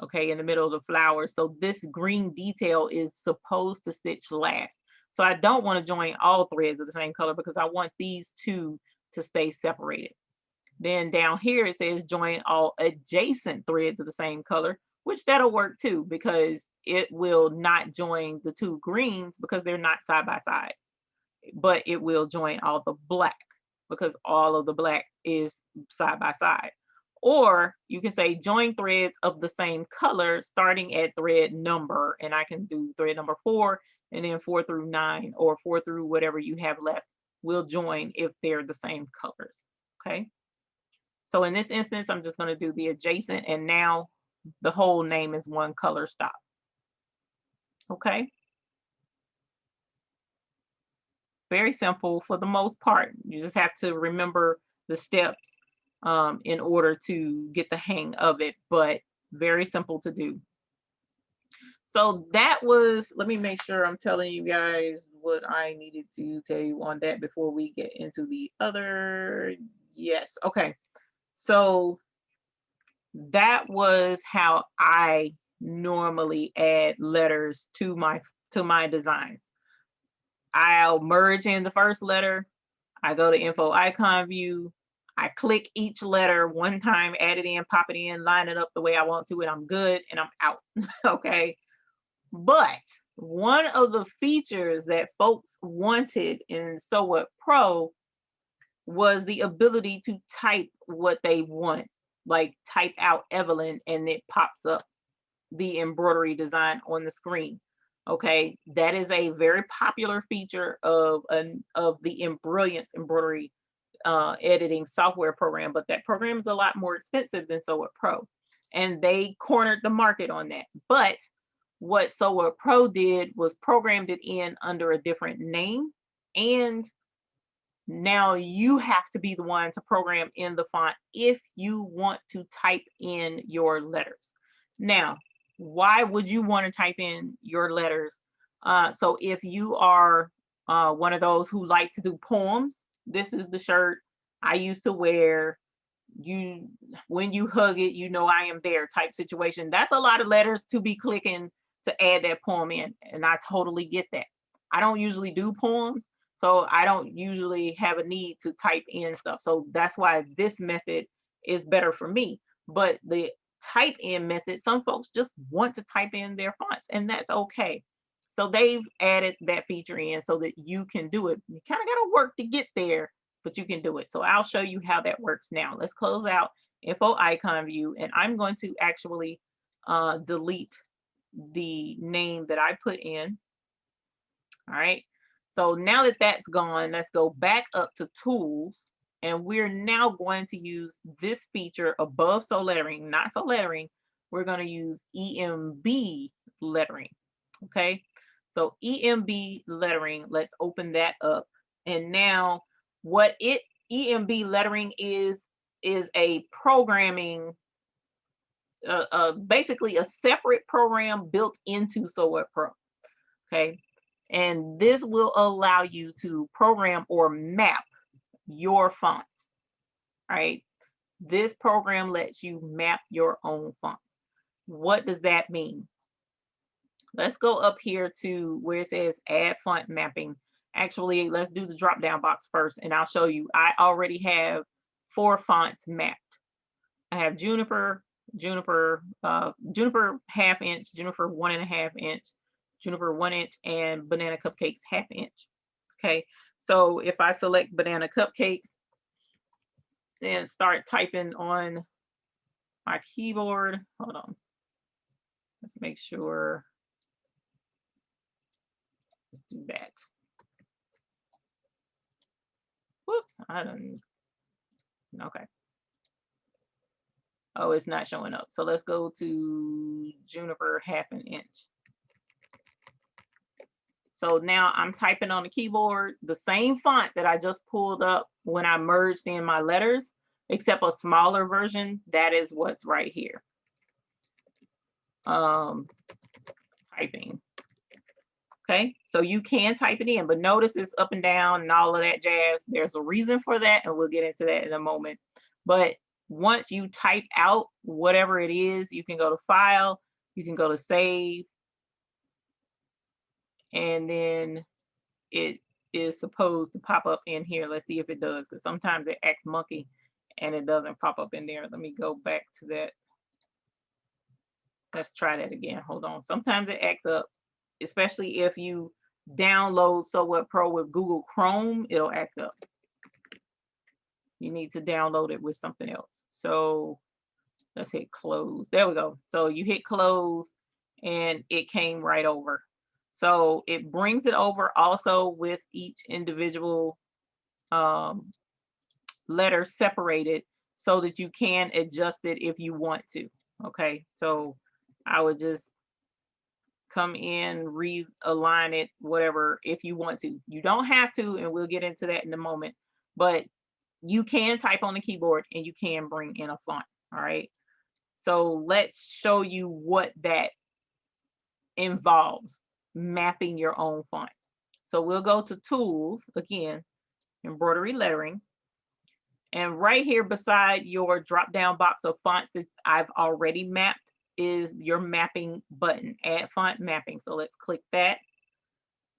okay, in the middle of the flowers. So this green detail is supposed to stitch last. So I don't want to join all threads of the same color because I want these two to stay separated. Then down here it says join all adjacent threads of the same color, which that'll work too because it will not join the two greens because they're not side by side, but it will join all the black because all of the black is side by side. Or you can say join threads of the same color starting at thread number, and I can do thread number 4 and then 4 through 9 or 4 through whatever you have left will join if they're the same colors. Okay. So in this instance, I'm just going to do the adjacent, and now the whole name is one color stop. Okay. Very simple for the most part. You just have to remember the steps in order to get the hang of it, but very simple to do. So that was, let me make sure I'm telling you guys what I needed to tell you on that before we get into the other. Yes. Okay. So that was how I normally add letters to my designs. I'll merge in the first letter. I go to info icon view. I click each letter one time, add it in, pop it in, line it up the way I want to, and I'm good and I'm out. Okay. But one of the features that folks wanted in Sew What Pro was the ability to type what they want, like type out Evelyn and it pops up the embroidery design on the screen. Okay, that is a very popular feature of the Embrilliance embroidery editing software program, but that program is a lot more expensive than Sew What Pro, and they cornered the market on that. But what Sew What Pro did was programmed it in under a different name, and now you have to be the one to program in the font if you want to type in your letters. Now, why would you want to type in your letters? So if you are one of those who like to do poems, this is the shirt I used to wear. When you hug it, you know I am there type situation. That's a lot of letters to be clicking to add that poem in, and I totally get that. I don't usually do poems, so I don't usually have a need to type in stuff. So that's why this method is better for me. But the type in method, some folks just want to type in their fonts, and that's okay. So they've added that feature in so that you can do it. You kind of got to work to get there, but you can do it. So I'll show you how that works now. Let's close out info icon view, and I'm going to actually delete the name that I put in. All right. So now that that's gone, let's go back up to tools, And we're now going to use this feature above so lettering, not so lettering. We're going to use EMB lettering. Okay, so EMB lettering, let's open that up. And now what EMB lettering is a programming, basically a separate program built into So What Pro. Okay, and this will allow you to program or map your fonts. Right, this program lets you map your own fonts. What does that mean? Let's go up here to where it says add font mapping. Actually, let's do the drop down box first, and I'll show you. I already have 4 fonts mapped. I have Juniper, Juniper 1/2 inch, Juniper 1.5 inch, Juniper 1 inch, and Banana Cupcakes 1/2 inch. Okay, so if I select Banana Cupcakes and start typing on my keyboard, hold on, let's make sure. Let's do that. Whoops, I don't, okay. Oh, it's not showing up. So let's go to Juniper 1/2 inch. So now I'm typing on the keyboard, the same font that I just pulled up when I merged in my letters, except a smaller version. That is what's right here. Typing. Okay, so you can type it in, but notice it's up and down and all of that jazz. There's a reason for that, and we'll get into that in a moment. But once you type out whatever it is, you can go to File, you can go to Save, and then it is supposed to pop up in here. Let's see if it does, because sometimes it acts monkey and it doesn't pop up in there. Let me go back to that. Let's try that again. Hold on. Sometimes it acts up, especially if you download So What Pro with Google Chrome, it'll act up. You need to download it with something else. So let's hit close. There we go. So you hit close and it came right over. So it brings it over also with each individual letter separated so that you can adjust it if you want to. Okay, so I would just come in, realign it, whatever, if you want to. You don't have to, and we'll get into that in a moment, but you can type on the keyboard and you can bring in a font. All right, so let's show you what that involves, mapping your own font. So we'll go to Tools, again, Embroidery Lettering, and right here beside your drop down box of fonts that I've already mapped is your mapping button, Add Font Mapping. So let's click that.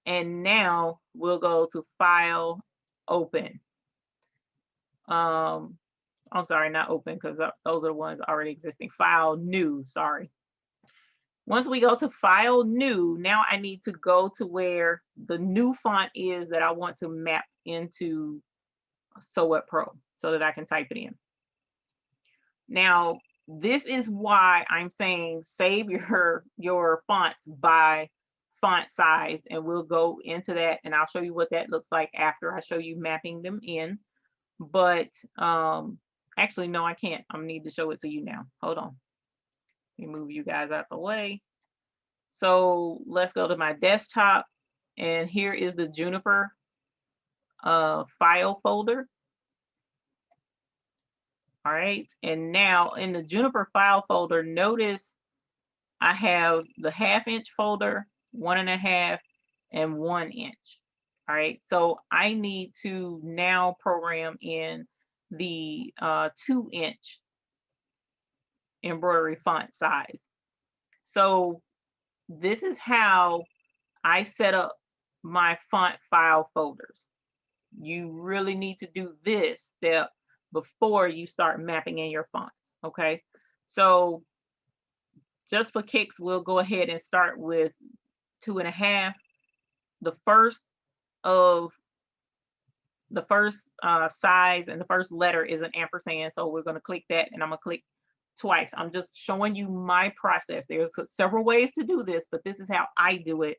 And now we'll go to File, Open. I'm sorry, not Open, because those are the ones already existing. File, New, sorry. Once we go to File, New, now I need to go to where the new font is that I want to map into So What Pro so that I can type it in. Now, this is why I'm saying save your fonts by font size, and we'll go into that, and I'll show you what that looks like after I show you mapping them in. But actually, no, I can't. I need to show it to you now. Hold on. Let me move you guys out the way. So let's go to my desktop, and here is the Juniper file folder. All right, and now in the Juniper file folder, notice I have the 1/2 inch folder, 1.5, and 1 inch. All right, so I need to now program in the 2 inch embroidery font size. So this is how I set up my font file folders. You really need to do this step before you start mapping in your fonts. Okay, so just for kicks, we'll go ahead and start with 2.5. The first size and the first letter is an ampersand, so we're going to click that, and I'm going to click twice. I'm just showing you my process. There's several ways to do this, but this is how I do it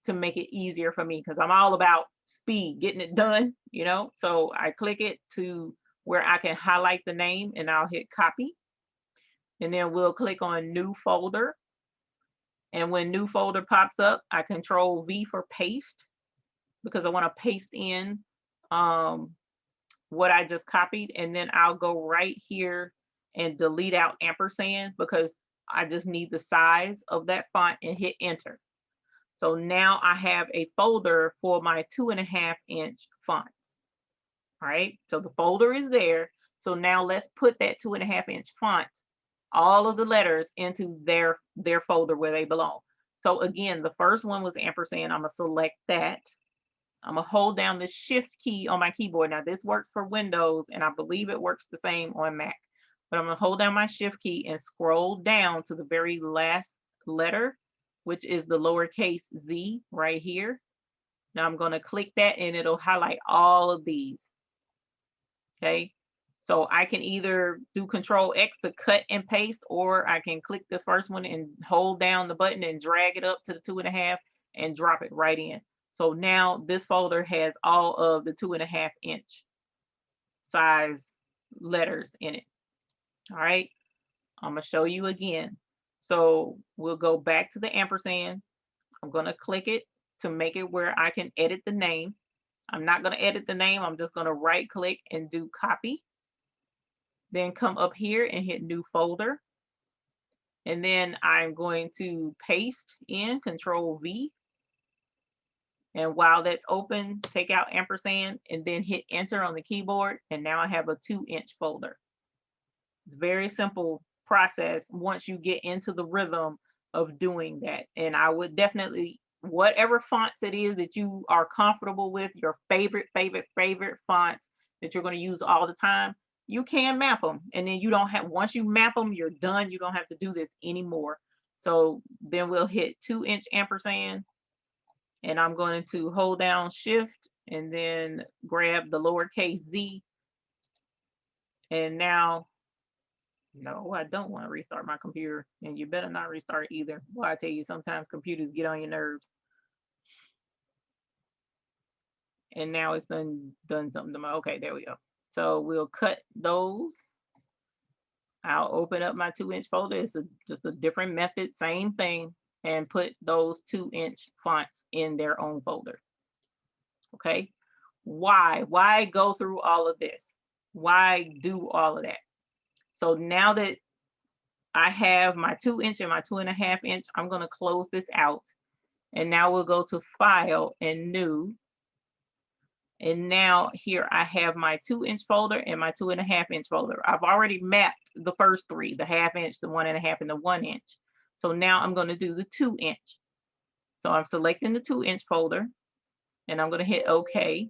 to make it easier for me, because I'm all about speed, getting it done, you know. So I click it to where I can highlight the name, and I'll hit copy. And then we'll click on new folder. And when new folder pops up, I control V for paste, because I want to paste in what I just copied. And then I'll go right here and delete out ampersand, because I just need the size of that font, and hit enter. So now I have a folder for my 2.5 inch fonts. All right, so the folder is there. So now let's put that 2.5 inch font, all of the letters, into their folder where they belong. So again, the first one was ampersand. I'm gonna select that. I'm gonna hold down the shift key on my keyboard. Now this works for Windows, and I believe it works the same on Mac. But I'm gonna hold down my shift key and scroll down to the very last letter, which is the lowercase z right here. Now I'm gonna click that, and it'll highlight all of these. Okay, so I can either do Control X to cut and paste, or I can click this first one and hold down the button and drag it up to the 2.5 and drop it right in. So now this folder has all of the 2.5 inch size letters in it. All right, I'm gonna show you again. So we'll go back to the ampersand. I'm gonna click it to make it where I can edit the name. I'm not gonna edit the name. I'm just gonna right click and do copy. Then come up here and hit new folder. And then I'm going to paste in, Control V. And while that's open, take out ampersand and then hit enter on the keyboard. And now I have a 2-inch folder. It's a very simple process once you get into the rhythm of doing that. And I would definitely, whatever fonts it is that you are comfortable with, your favorite fonts that you're going to use all the time, you can map them. And then you don't have, once you map them, you're done. You don't have to do this anymore. So then we'll hit 2-inch ampersand. And I'm going to hold down shift and then grab the lowercase z. And now, no, I don't want to restart my computer, and you better not restart either. Well, I tell you, sometimes computers get on your nerves. And now it's done something to my, okay, there we go. So we'll cut those. I'll open up my 2-inch folder. It's just a different method, same thing, and put those 2-inch fonts in their own folder. Okay, why go through all of this? Why do all of that? So now that I have my 2-inch and my 2.5 inch, I'm going to close this out. And now we'll go to File and New. And now here I have my 2-inch folder and my 2.5 inch folder. I've already mapped the first three, the 1/2 inch, the 1.5, and the 1 inch. So now I'm going to do the 2-inch. So I'm selecting the 2-inch folder, and I'm going to hit OK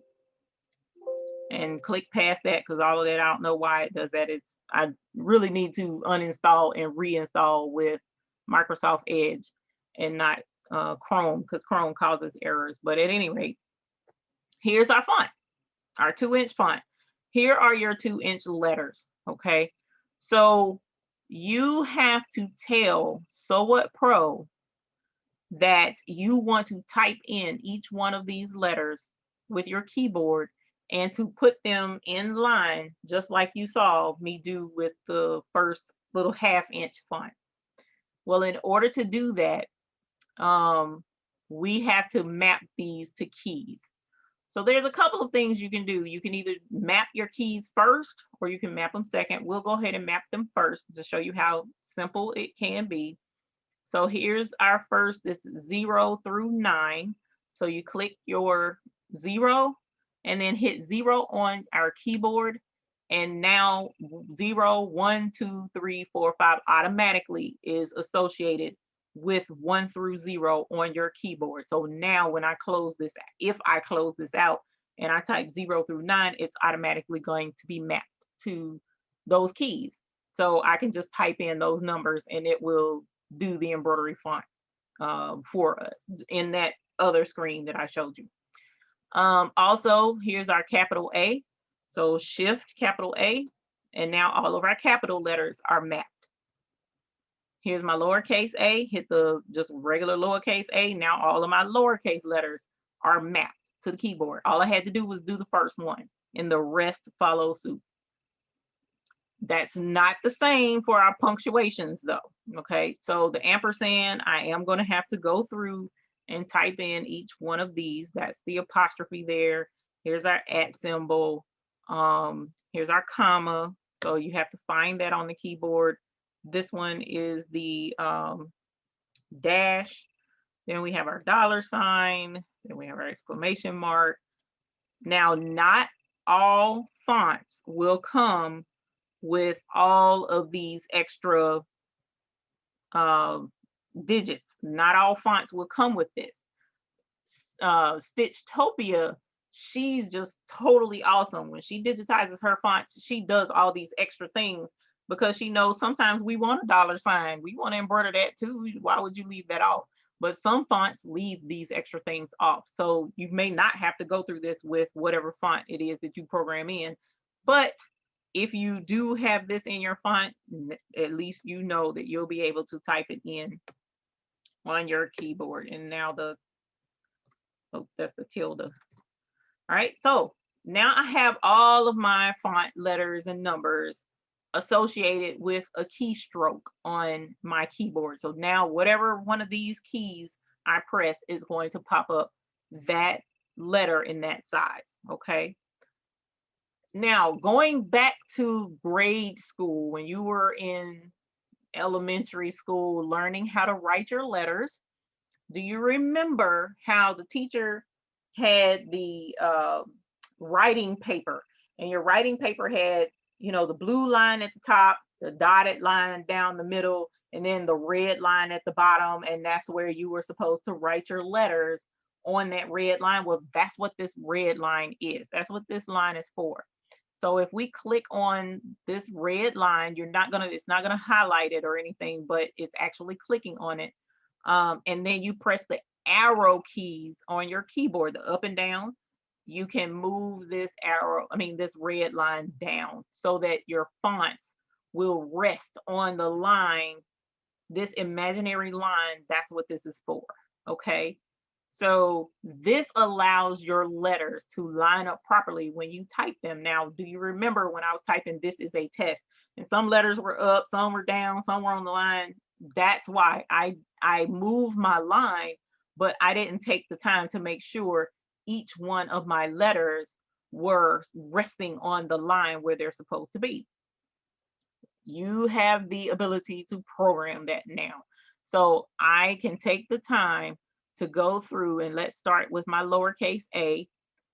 and click past that, because all of that, I don't know why it does that. I really need to uninstall and reinstall with Microsoft Edge and not Chrome, because Chrome causes errors. But at any rate, here's our font, our 2-inch font. Here are your 2-inch letters. Okay, so you have to tell So What Pro that you want to type in each one of these letters with your keyboard and to put them in line, just like you saw me do with the first little 1/2 inch font. Well, in order to do that, we have to map these to keys. So there's a couple of things you can do. You can either map your keys first, or you can map them second. We'll go ahead and map them first to show you how simple it can be. So here's our first, this 0 through 9. So you click your 0 and then hit 0 on our keyboard. And now 0, 1, 2, 3, 4, 5 automatically is associated with 1 through 0 on your keyboard. So now when I close this, if I close this out and I type 0 through 9, it's automatically going to be mapped to those keys. So I can just type in those numbers and it will do the embroidery font for us in that other screen that I showed you. Also, here's our capital A. So shift capital A, and now all of our capital letters are mapped. Here's my lowercase a, hit the just regular lowercase a. Now all of my lowercase letters are mapped to the keyboard. All I had to do was do the first one, and the rest follow suit. That's not the same for our punctuations though. Okay, so the ampersand, I am going to have to go through and type in each one of these. That's the apostrophe there. Here's our at symbol. Here's our comma. So you have to find that on the keyboard. This one is the dash. Then we have our $sign. Then we have our exclamation mark. Now, not all fonts will come with all of these extra digits. Not all fonts will come with this. Stitchtopia, she's just totally awesome. When she digitizes her fonts, she does all these extra things because she knows sometimes we want a $sign. We want to embroider that too. Why would you leave that off? But some fonts leave these extra things off. So you may not have to go through this with whatever font it is that you program in. But if you do have this in your font, at least you know that you'll be able to type it in on your keyboard. And now that's the tilde. All right, so now I have all of my font letters and numbers associated with a keystroke on my keyboard. So now whatever one of these keys I press is going to pop up that letter in that size, okay? Now, going back to grade school, when you were in elementary school learning how to write your letters, do you remember how the teacher had the writing paper, and your writing paper had, you know, the blue line at the top, the dotted line down the middle, and then the red line at the bottom, and that's where you were supposed to write your letters on that red line? Well, that's what this red line is. That's what this line is for. So if we click on this red line, it's not gonna highlight it or anything, but it's actually clicking on it. And then you press the arrow keys on your keyboard, the up and down. You can move this this red line down so that your fonts will rest on the line, this imaginary line. That's what this is for, okay? So this allows your letters to line up properly when you type them. Now, do you remember when I was typing "this is a test" and some letters were up, some were down, some were on the line? That's why I moved my line, but I didn't take the time to make sure each one of my letters were resting on the line where they're supposed to be. You have the ability to program that now. So I can take the time to go through, and let's start with my lowercase a.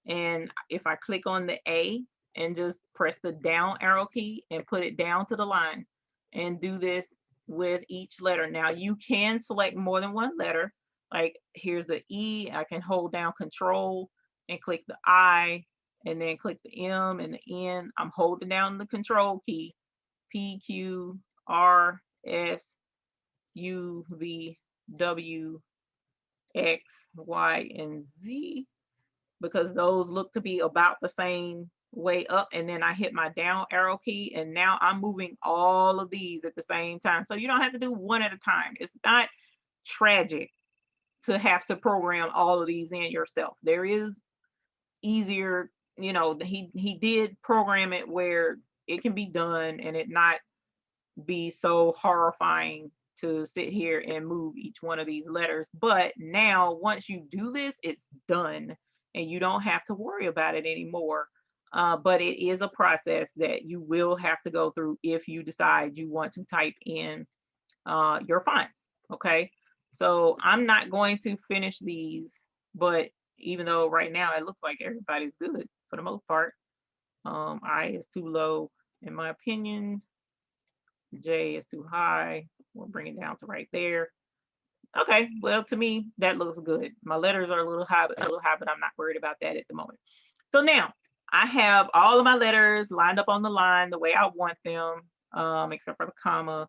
And if I click on the A and just press the down arrow key and put it down to the line and do this with each letter. Now you can select more than one letter. Like here's the E, I can hold down Control and click the I, and then click the M and the N. I'm holding down the Control key. P, Q, R, S, U, V, W, X, Y, and Z, because those look to be about the same way up. And then I hit my down arrow key, and now I'm moving all of these at the same time. So you don't have to do one at a time. It's not tragic to have to program all of these in yourself. There is easier, you know, he did program it where it can be done and it not be so horrifying to sit here and move each one of these letters. But now once you do this, it's done and you don't have to worry about it anymore. But it is a process that you will have to go through if you decide you want to type in your fonts. Okay, so I'm not going to finish these, but even though right now it looks like everybody's good for the most part. I is too low in my opinion. J is too high. We'll bring it down to right there. Okay, well, to me, that looks good. My letters are a little high, but I'm not worried about that at the moment. So now I have all of my letters lined up on the line the way I want them, except for the comma.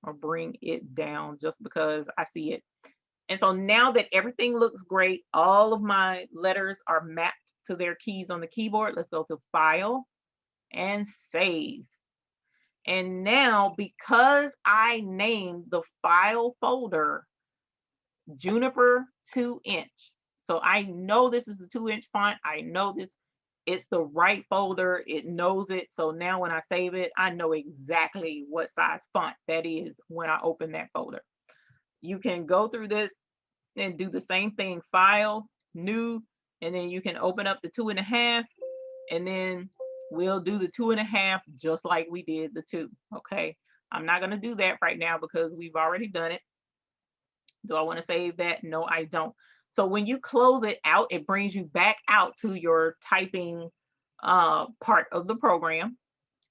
I'll bring it down just because I see it. And so now that everything looks great, all of my letters are mapped to their keys on the keyboard. Let's go to File and Save. And now, because I named the file folder Juniper 2-inch, so I know this is the 2-inch font. I know this It's the right folder. It knows it. So now when I save it, I know exactly what size font that is when I open that folder. You can go through this and do the same thing, file, new, and then you can open up the 2.5, and then we'll do the 2.5 just like we did the 2. Okay. I'm not going to do that right now because we've already done it. Do I want to save that? No, I don't. So when you close it out, it brings you back out to your typing part of the program.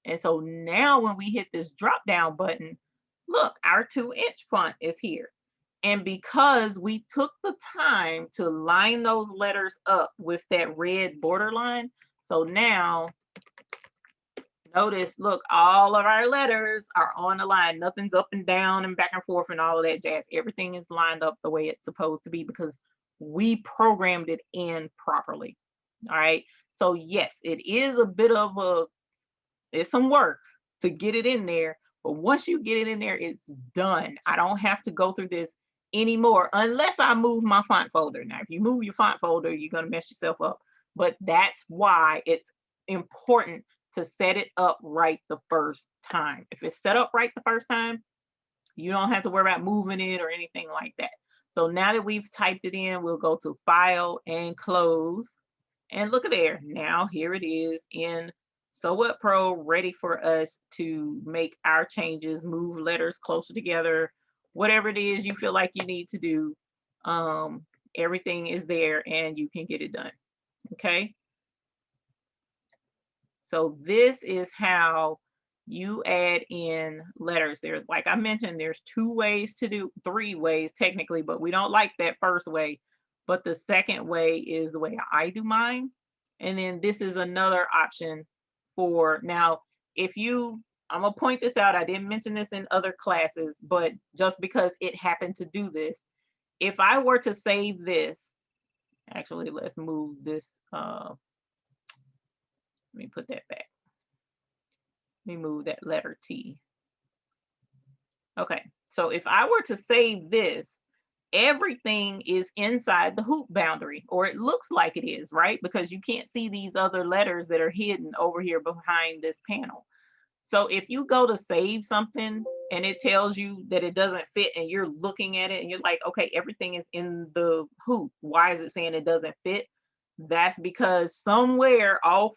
And so now when we hit this drop down button, look, our 2-inch font is here. And because we took the time to line those letters up with that red border line, so now notice, look, all of our letters are on the line. Nothing's up and down and back and forth and all of that jazz. Everything is lined up the way it's supposed to be because we programmed it in properly. All right. So yes, it is a bit of it's some work to get it in there. But once you get it in there, it's done. I don't have to go through this anymore unless I move my font folder. Now, if you move your font folder, you're going to mess yourself up. But that's why it's important to set it up right the first time. If it's set up right the first time, you don't have to worry about moving it or anything like that. So now that we've typed it in, we'll go to File and Close. And look at there. Now here it is in So What Pro, ready for us to make our changes, move letters closer together, whatever it is you feel like you need to do. Everything is there and you can get it done. Okay. So this is how you add in letters. There's, like I mentioned, there's 2 ways to do, 3 ways technically, but we don't like that first way. But the second way is the way I do mine. And then this is another option for, now, if you, I'm gonna point this out, I didn't mention this in other classes, but just because it happened to do this, if I were to save this, actually, let's move this, let me put that back. Let me move that letter T. Okay, so if I were to save this, everything is inside the hoop boundary, or it looks like it is, right? Because you can't see these other letters that are hidden over here behind this panel. So if you go to save something and it tells you that it doesn't fit and you're looking at it and you're like, okay, everything is in the hoop. Why is it saying it doesn't fit? That's because somewhere off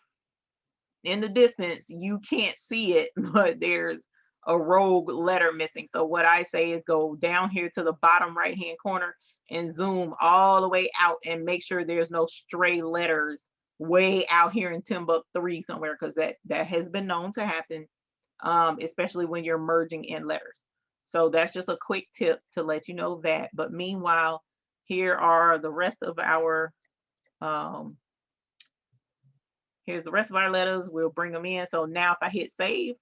in the distance you can't see it, but there's a rogue letter missing. So what I say is go down here to the bottom right hand corner and zoom all the way out and make sure there's no stray letters way out here in Timbuk3 somewhere, because that has been known to happen, especially when you're merging in letters. So that's just a quick tip to let you know that. But meanwhile, here are the rest of our here's the rest of our letters. We'll bring them in. So now if I hit save,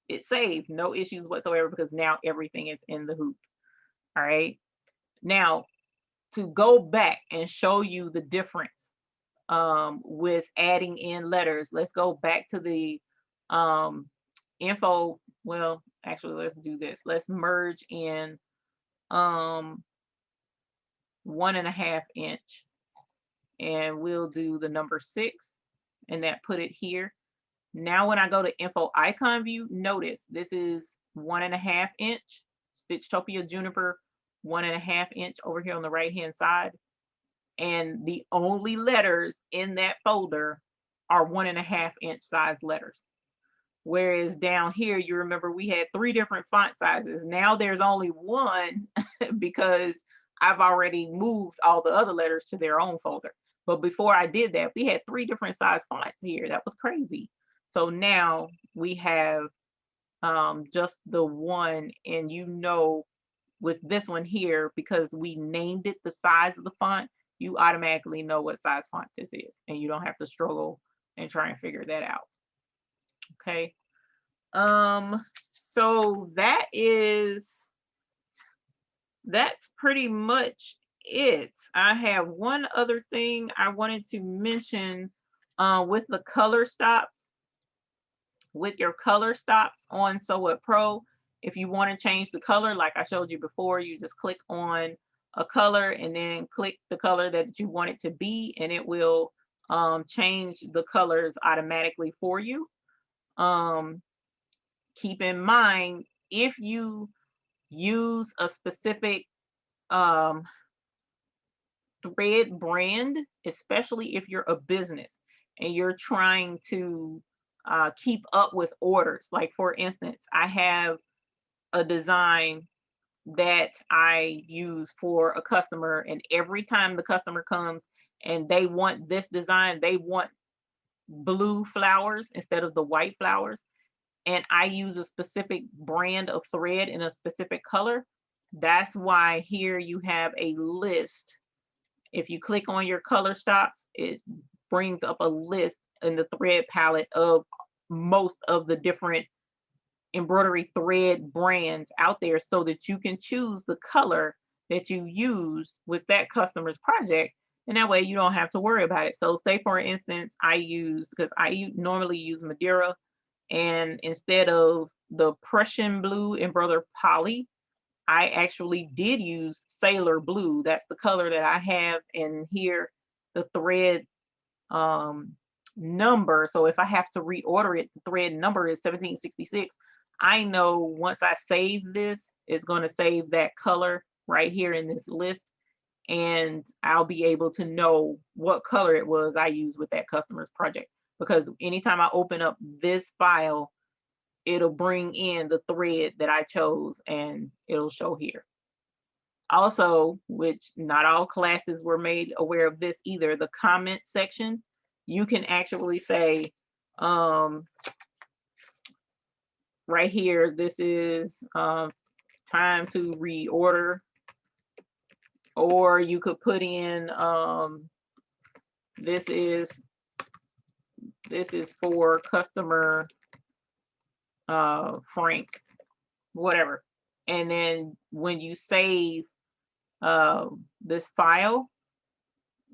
it's saved. No issues whatsoever because now everything is in the hoop. All right. Now, to go back and show you the difference with adding in letters, let's go back to the info. Well, actually, let's do this. Let's merge in 1.5 inch, and we'll do the number 6, and that put it here. Now when I go to info icon view, notice this is 1.5 inch Stitchtopia Juniper, 1.5 inch over here on the right hand side, and the only letters in that folder are 1.5 inch size letters. Whereas down here, you remember we had 3 different font sizes. Now there's only one because I've already moved all the other letters to their own folder. But before I did that, we had 3 different size fonts here. That was crazy. So now we have just the one, and you know, with this one here, because we named it the size of the font, you automatically know what size font this is, and you don't have to struggle and try and figure that out. Okay. So that's pretty much it. I have one other thing I wanted to mention with the color stops. With your color stops on So What Pro, if you want to change the color, like I showed you before, you just click on a color and then click the color that you want it to be, and it will change the colors automatically for you. Keep in mind, if you use a specific um, thread brand, especially if you're a business and you're trying to keep up with orders. Like for instance, I have a design that I use for a customer, and every time the customer comes and they want this design, they want blue flowers instead of the white flowers, and I use a specific brand of thread in a specific color. That's why here you have a list. If you click on your color stops, it brings up a list in the thread palette of most of the different embroidery thread brands out there, so that you can choose the color that you use with that customer's project, and that way you don't have to worry about it. So say for instance, because I normally use Madeira, and instead of the Prussian blue embroidered poly, I actually did use sailor blue. That's the color that I have in here, the thread number. So if I have to reorder it, the thread number is 1766. I know once I save this, it's going to save that color right here in this list, and I'll be able to know what color it was I used with that customer's project. Because anytime I open up this file, it'll bring in the thread that I chose and it'll show here. Also, which not all classes were made aware of this either, the comment section, you can actually say, right here, this is time to reorder, or you could put in, this is for customer Frank, whatever. And then when you save this file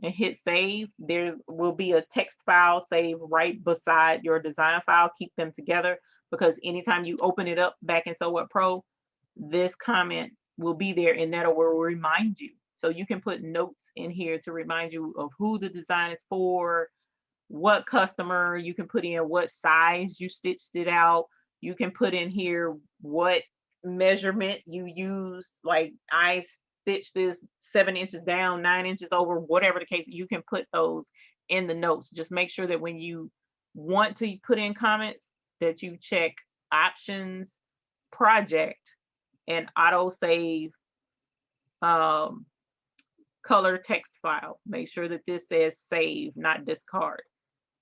and hit save, there will be a text file saved right beside your design file. Keep them together, because anytime you open it up back in SewWhat Pro, this comment will be there, and that will remind you. So you can put notes in here to remind you of who the design is for, what customer. You can put in what size you stitched it out. You can put in here what measurement you used. Like I stitched this 7 inches down, 9 inches over, whatever the case. You can put those in the notes. Just make sure that when you want to put in comments, that you check options, project, and auto save color text file. Make sure that this says save, not discard.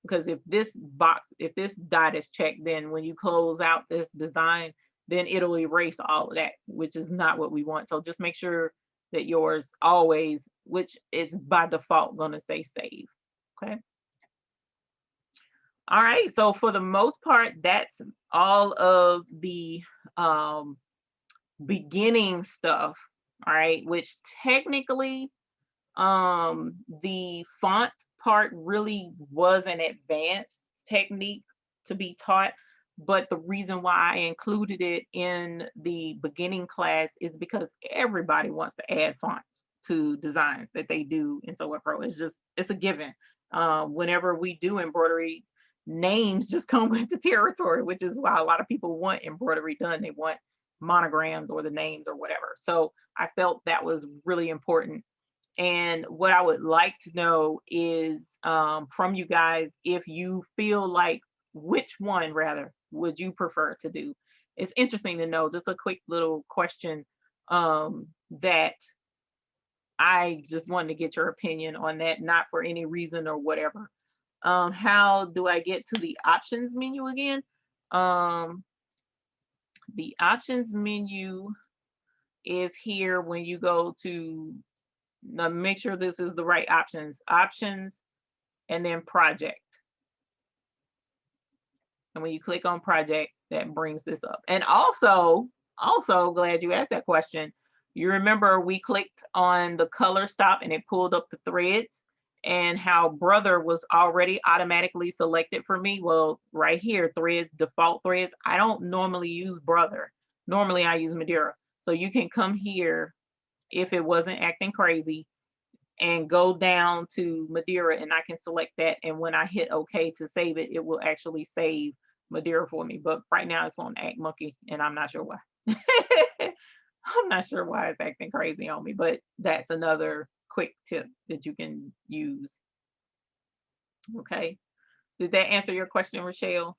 Because if this dot is checked, then when you close out this design, then it'll erase all of that, which is not what we want. So just make sure that yours always, which is by default going to say save. Okay. All right. So for the most part, that's all of the beginning stuff. All right. Which technically, the font part really was an advanced technique to be taught, but the reason why I included it in the beginning class is because everybody wants to add fonts to designs that they do in SewWhat Pro. It's a given. Whenever we do embroidery, names just come with the territory, which is why a lot of people want embroidery done. They want monograms or the names or whatever. So I felt that was really important. And what I would like to know is from you guys, if you feel like, which one rather would you prefer to do? It's interesting to know, just a quick little question that I just wanted to get your opinion on that, not for any reason or whatever. How do I get to the options menu again? The options menu is here when you go to, now make sure this is the right options, and then project. And when you click on project, that brings this up. And also glad you asked that question. You remember we clicked on the color stop and it pulled up the threads, and how brother was already automatically selected for me. Well, right here, threads, default threads. I don't normally use brother. Normally I use Madeira. So you can come here if it wasn't acting crazy, and go down to Madeira, and I can select that. And when I hit OK to save it, it will actually save Madeira for me. But right now it's on Act Monkey, and I'm not sure why. I'm not sure why it's acting crazy on me, but that's another quick tip that you can use. Okay. Did that answer your question, Rochelle?